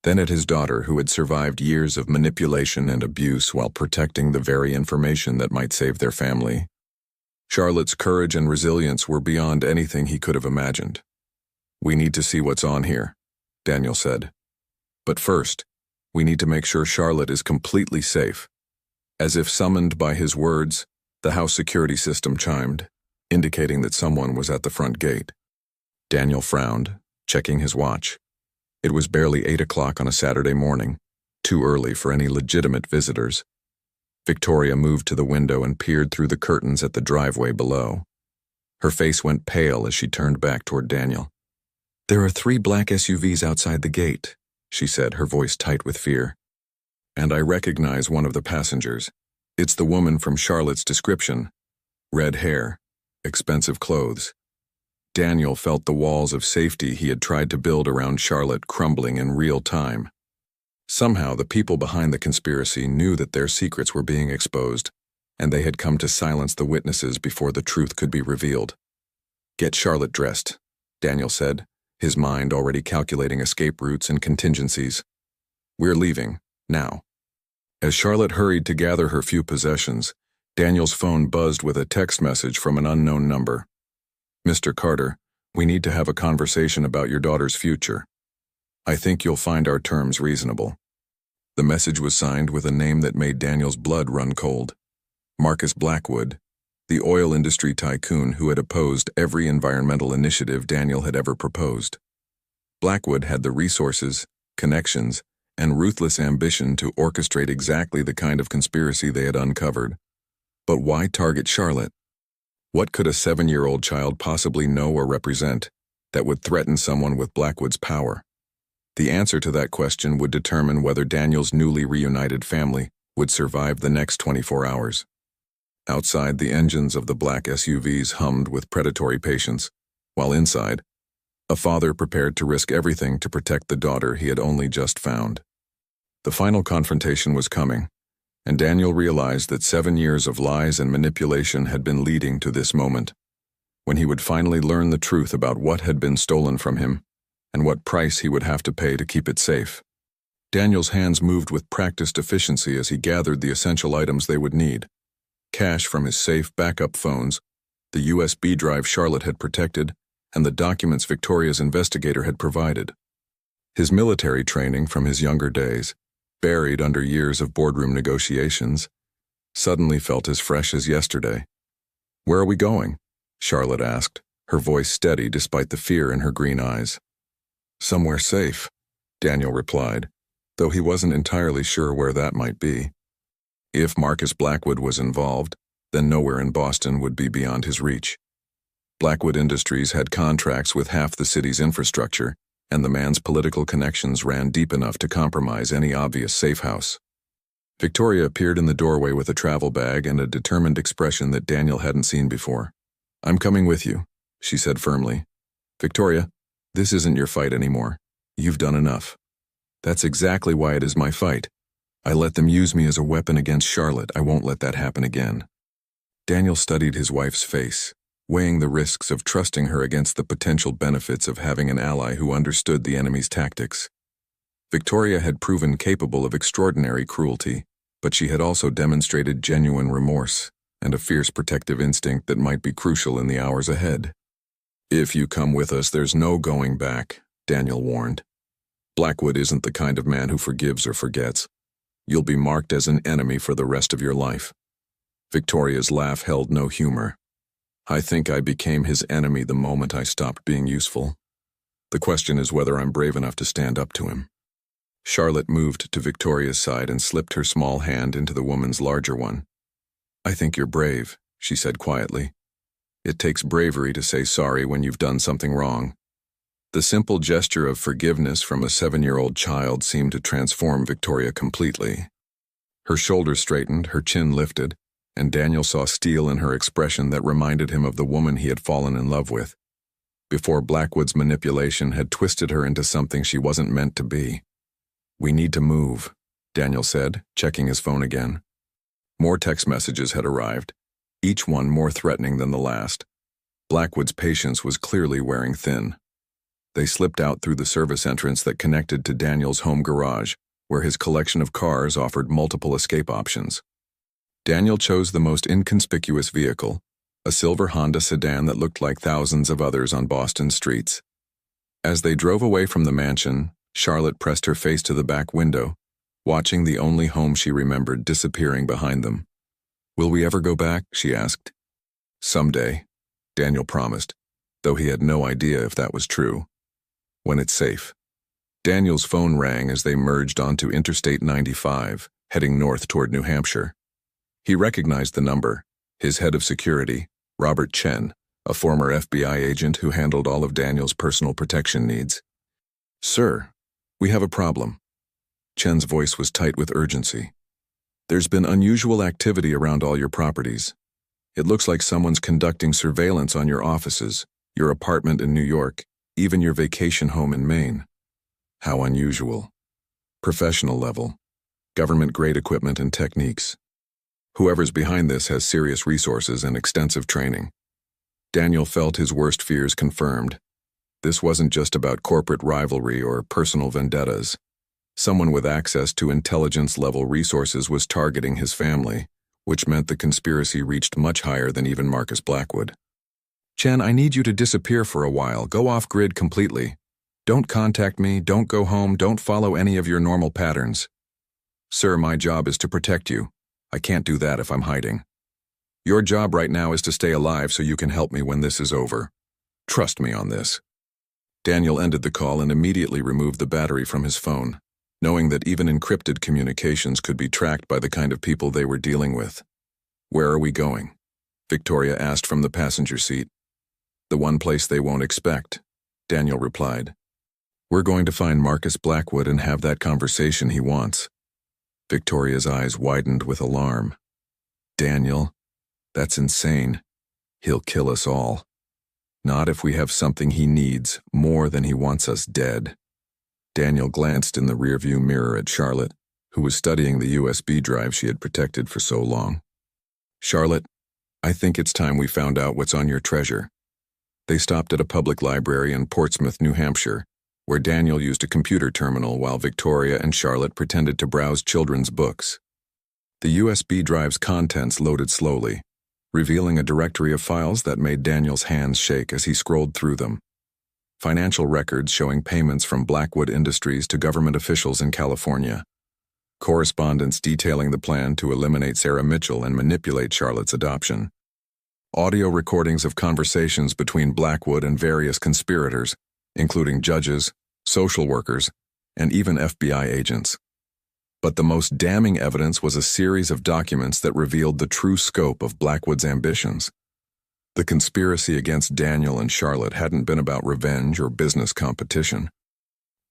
then at his daughter who had survived years of manipulation and abuse while protecting the very information that might save their family. Charlotte's courage and resilience were beyond anything he could have imagined. "We need to see what's on here," Daniel said. "But first, we need to make sure Charlotte is completely safe." As if summoned by his words, the house security system chimed, indicating that someone was at the front gate. Daniel frowned, checking his watch. It was barely 8 o'clock on a Saturday morning, too early for any legitimate visitors. Victoria moved to the window and peered through the curtains at the driveway below. Her face went pale as she turned back toward Daniel. "There are 3 black SUVs outside the gate," she said, her voice tight with fear. "And I recognize one of the passengers. It's the woman from Charlotte's description. Red hair, expensive clothes." Daniel felt the walls of safety he had tried to build around Charlotte crumbling in real time. Somehow the people behind the conspiracy knew that their secrets were being exposed, and they had come to silence the witnesses before the truth could be revealed. "Get Charlotte dressed," Daniel said, his mind already calculating escape routes and contingencies. "We're leaving, now." As Charlotte hurried to gather her few possessions, Daniel's phone buzzed with a text message from an unknown number. "Mr. Carter, we need to have a conversation about your daughter's future. I think you'll find our terms reasonable." The message was signed with a name that made Daniel's blood run cold. Marcus Blackwood, the oil industry tycoon who had opposed every environmental initiative Daniel had ever proposed. Blackwood had the resources, connections, and ruthless ambition to orchestrate exactly the kind of conspiracy they had uncovered. But why target Charlotte? What could a 7-year-old child possibly know or represent that would threaten someone with Blackwood's power? The answer to that question would determine whether Daniel's newly reunited family would survive the next 24 hours. Outside, the engines of the black SUVs hummed with predatory patience, while inside, a father prepared to risk everything to protect the daughter he had only just found. The final confrontation was coming, and Daniel realized that 7 years of lies and manipulation had been leading to this moment, when he would finally learn the truth about what had been stolen from him and what price he would have to pay to keep it safe. Daniel's hands moved with practiced efficiency as he gathered the essential items they would need: cash from his safe backup phones, the USB drive Charlotte had protected, and the documents Victoria's investigator had provided. His military training from his younger days, buried under years of boardroom negotiations, suddenly felt as fresh as yesterday. "Where are we going?" Charlotte asked, her voice steady despite the fear in her green eyes. "Somewhere safe," Daniel replied, though he wasn't entirely sure where that might be. If Marcus Blackwood was involved, then nowhere in Boston would be beyond his reach. Blackwood Industries had contracts with half the city's infrastructure, and the man's political connections ran deep enough to compromise any obvious safe house. Victoria appeared in the doorway with a travel bag and a determined expression that Daniel hadn't seen before. "I'm coming with you," she said firmly. "Victoria, this isn't your fight anymore. You've done enough." "That's exactly why it is my fight. I let them use me as a weapon against Charlotte. I won't let that happen again." Daniel studied his wife's face, weighing the risks of trusting her against the potential benefits of having an ally who understood the enemy's tactics. Victoria had proven capable of extraordinary cruelty, but she had also demonstrated genuine remorse and a fierce protective instinct that might be crucial in the hours ahead. "If you come with us, there's no going back," Daniel warned. "Blackwood isn't the kind of man who forgives or forgets. You'll be marked as an enemy for the rest of your life." Victoria's laugh held no humor. "I think I became his enemy the moment I stopped being useful. The question is whether I'm brave enough to stand up to him." Charlotte moved to Victoria's side and slipped her small hand into the woman's larger one. "I think you're brave," she said quietly. "It takes bravery to say sorry when you've done something wrong." The simple gesture of forgiveness from a 7-year-old child seemed to transform Victoria completely. Her shoulders straightened, her chin lifted, and Daniel saw steel in her expression that reminded him of the woman he had fallen in love with. before Blackwood's manipulation had twisted her into something she wasn't meant to be. "We need to move," Daniel said, checking his phone again. More text messages had arrived, each one more threatening than the last. Blackwood's patience was clearly wearing thin. They slipped out through the service entrance that connected to Daniel's home garage, where his collection of cars offered multiple escape options. Daniel chose the most inconspicuous vehicle, a silver Honda sedan that looked like thousands of others on Boston streets. As they drove away from the mansion, Charlotte pressed her face to the back window, watching the only home she remembered disappearing behind them. "Will we ever go back?" she asked. "Someday," Daniel promised, though he had no idea if that was true. "When it's safe." Daniel's phone rang as they merged onto Interstate 95, heading north toward New Hampshire. He recognized the number, his head of security, Robert Chen, a former FBI agent who handled all of Daniel's personal protection needs. "Sir, we have a problem." Chen's voice was tight with urgency. "There's been unusual activity around all your properties. It looks like someone's conducting surveillance on your offices, your apartment in New York, even your vacation home in Maine." "How unusual?" "Professional level. Government-grade equipment and techniques. Whoever's behind this has serious resources and extensive training." Daniel felt his worst fears confirmed. This wasn't just about corporate rivalry or personal vendettas. Someone with access to intelligence-level resources was targeting his family, which meant the conspiracy reached much higher than even Marcus Blackwood. "Chen, I need you to disappear for a while. Go off-grid completely. Don't contact me, don't go home, don't follow any of your normal patterns." "Sir, my job is to protect you. I can't do that if I'm hiding. Your job right now is to stay alive so you can help me when this is over. Trust me on this." Daniel ended the call and immediately removed the battery from his phone, knowing that even encrypted communications could be tracked by the kind of people they were dealing with. "Where are we going?" Victoria asked from the passenger seat. "The one place they won't expect," Daniel replied. "We're going to find Marcus Blackwood and have that conversation he wants." Victoria's eyes widened with alarm. "Daniel, that's insane. He'll kill us all. Not if we have something he needs more than he wants us dead." Daniel glanced in the rearview mirror at Charlotte, who was studying the USB drive she had protected for so long. "Charlotte, I think it's time we found out what's on your treasure." They stopped at a public library in Portsmouth, New Hampshire, where Daniel used a computer terminal while Victoria and Charlotte pretended to browse children's books. The USB drive's contents loaded slowly, revealing a directory of files that made Daniel's hands shake as he scrolled through them. Financial records showing payments from Blackwood Industries to government officials in California. Correspondence detailing the plan to eliminate Sarah Mitchell and manipulate Charlotte's adoption. Audio recordings of conversations between Blackwood and various conspirators, including judges, social workers, and even FBI agents. But the most damning evidence was a series of documents that revealed the true scope of Blackwood's ambitions. The conspiracy against Daniel and Charlotte hadn't been about revenge or business competition.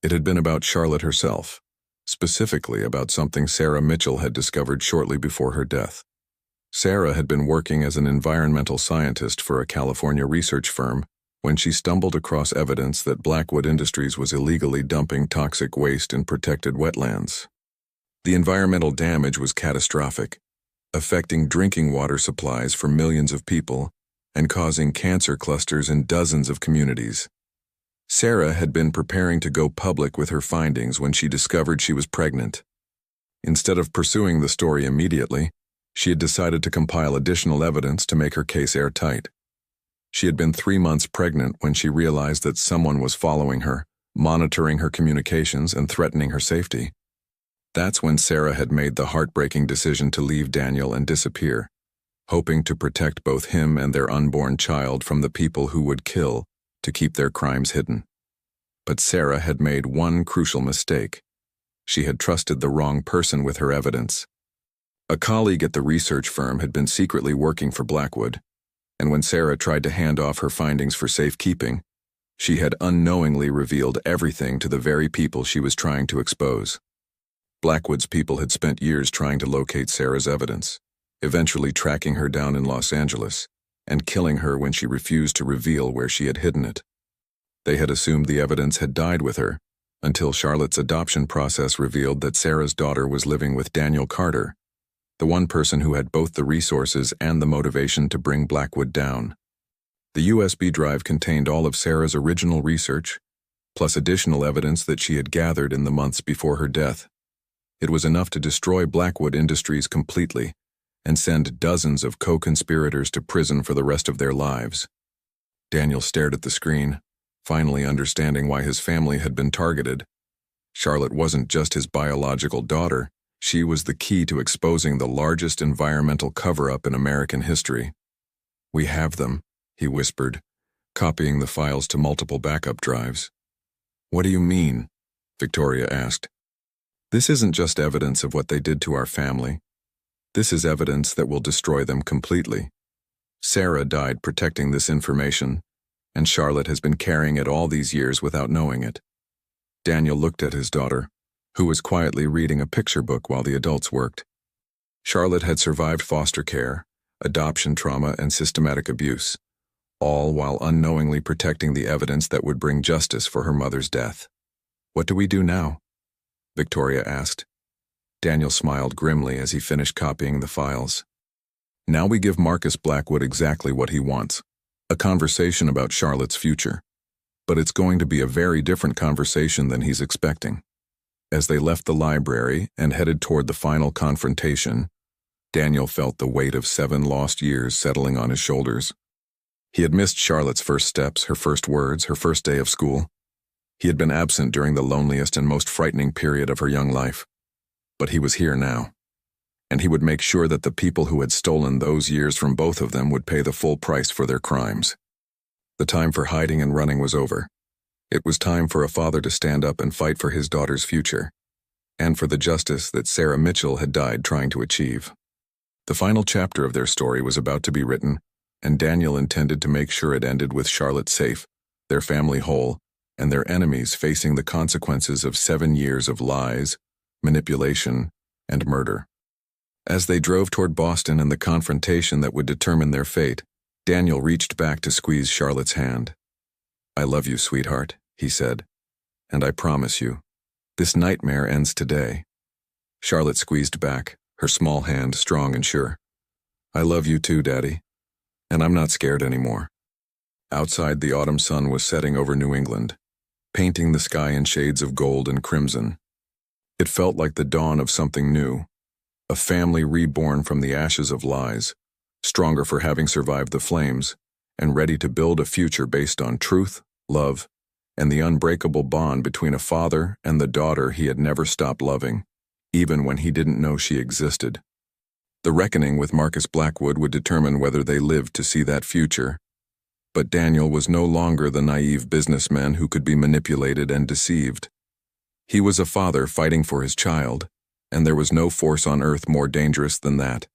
It had been about Charlotte herself, specifically about something Sarah Mitchell had discovered shortly before her death. Sarah had been working as an environmental scientist for a California research firm when she stumbled across evidence that Blackwood Industries was illegally dumping toxic waste in protected wetlands. The environmental damage was catastrophic, affecting drinking water supplies for millions of people and causing cancer clusters in dozens of communities. Sarah had been preparing to go public with her findings when she discovered she was pregnant. Instead of pursuing the story immediately, she had decided to compile additional evidence to make her case airtight. She had been 3 months pregnant when she realized that someone was following her, monitoring her communications, and threatening her safety. That's when Sarah had made the heartbreaking decision to leave Daniel and disappear, hoping to protect both him and their unborn child from the people who would kill to keep their crimes hidden. But Sarah had made one crucial mistake. She had trusted the wrong person with her evidence. A colleague at the research firm had been secretly working for Blackwood, and when Sarah tried to hand off her findings for safekeeping, she had unknowingly revealed everything to the very people she was trying to expose. Blackwood's people had spent years trying to locate Sarah's evidence, eventually tracking her down in Los Angeles and killing her when she refused to reveal where she had hidden it. They had assumed the evidence had died with her, until Charlotte's adoption process revealed that Sarah's daughter was living with Daniel Carter, the one person who had both the resources and the motivation to bring Blackwood down. The USB drive contained all of Sarah's original research, plus additional evidence that she had gathered in the months before her death. It was enough to destroy Blackwood Industries completely and send dozens of co-conspirators to prison for the rest of their lives. Daniel stared at the screen, finally understanding why his family had been targeted. Charlotte wasn't just his biological daughter, she was the key to exposing the largest environmental cover-up in American history. "We have them," he whispered, copying the files to multiple backup drives. "What do you mean?" Victoria asked. "This isn't just evidence of what they did to our family. This is evidence that will destroy them completely. Sarah died protecting this information, and Charlotte has been carrying it all these years without knowing it." Daniel looked at his daughter, who was quietly reading a picture book while the adults worked. Charlotte had survived foster care, adoption trauma, and systematic abuse, all while unknowingly protecting the evidence that would bring justice for her mother's death. "What do we do now?" Victoria asked. Daniel smiled grimly as he finished copying the files. "Now we give Marcus Blackwood exactly what he wants, a conversation about Charlotte's future. But it's going to be a very different conversation than he's expecting." As they left the library and headed toward the final confrontation, Daniel felt the weight of 7 lost years settling on his shoulders. He had missed Charlotte's first steps, her first words, her first day of school. He had been absent during the loneliest and most frightening period of her young life. But he was here now, and he would make sure that the people who had stolen those years from both of them would pay the full price for their crimes. The time for hiding and running was over. It was time for a father to stand up and fight for his daughter's future, and for the justice that Sarah Mitchell had died trying to achieve. The final chapter of their story was about to be written, and Daniel intended to make sure it ended with Charlotte safe, their family whole, and their enemies facing the consequences of 7 years of lies, manipulation, and murder. As they drove toward Boston and the confrontation that would determine their fate, Daniel reached back to squeeze Charlotte's hand. "I love you, sweetheart," he said, "and I promise you, this nightmare ends today." Charlotte squeezed back, her small hand strong and sure. "I love you too, Daddy, and I'm not scared anymore." Outside, the autumn sun was setting over New England, painting the sky in shades of gold and crimson. It felt like the dawn of something new, a family reborn from the ashes of lies, stronger for having survived the flames, and ready to build a future based on truth, love, and the unbreakable bond between a father and the daughter he had never stopped loving, even when he didn't know she existed. The reckoning with Marcus Blackwood would determine whether they lived to see that future. But Daniel was no longer the naive businessman who could be manipulated and deceived. He was a father fighting for his child, and there was no force on earth more dangerous than that.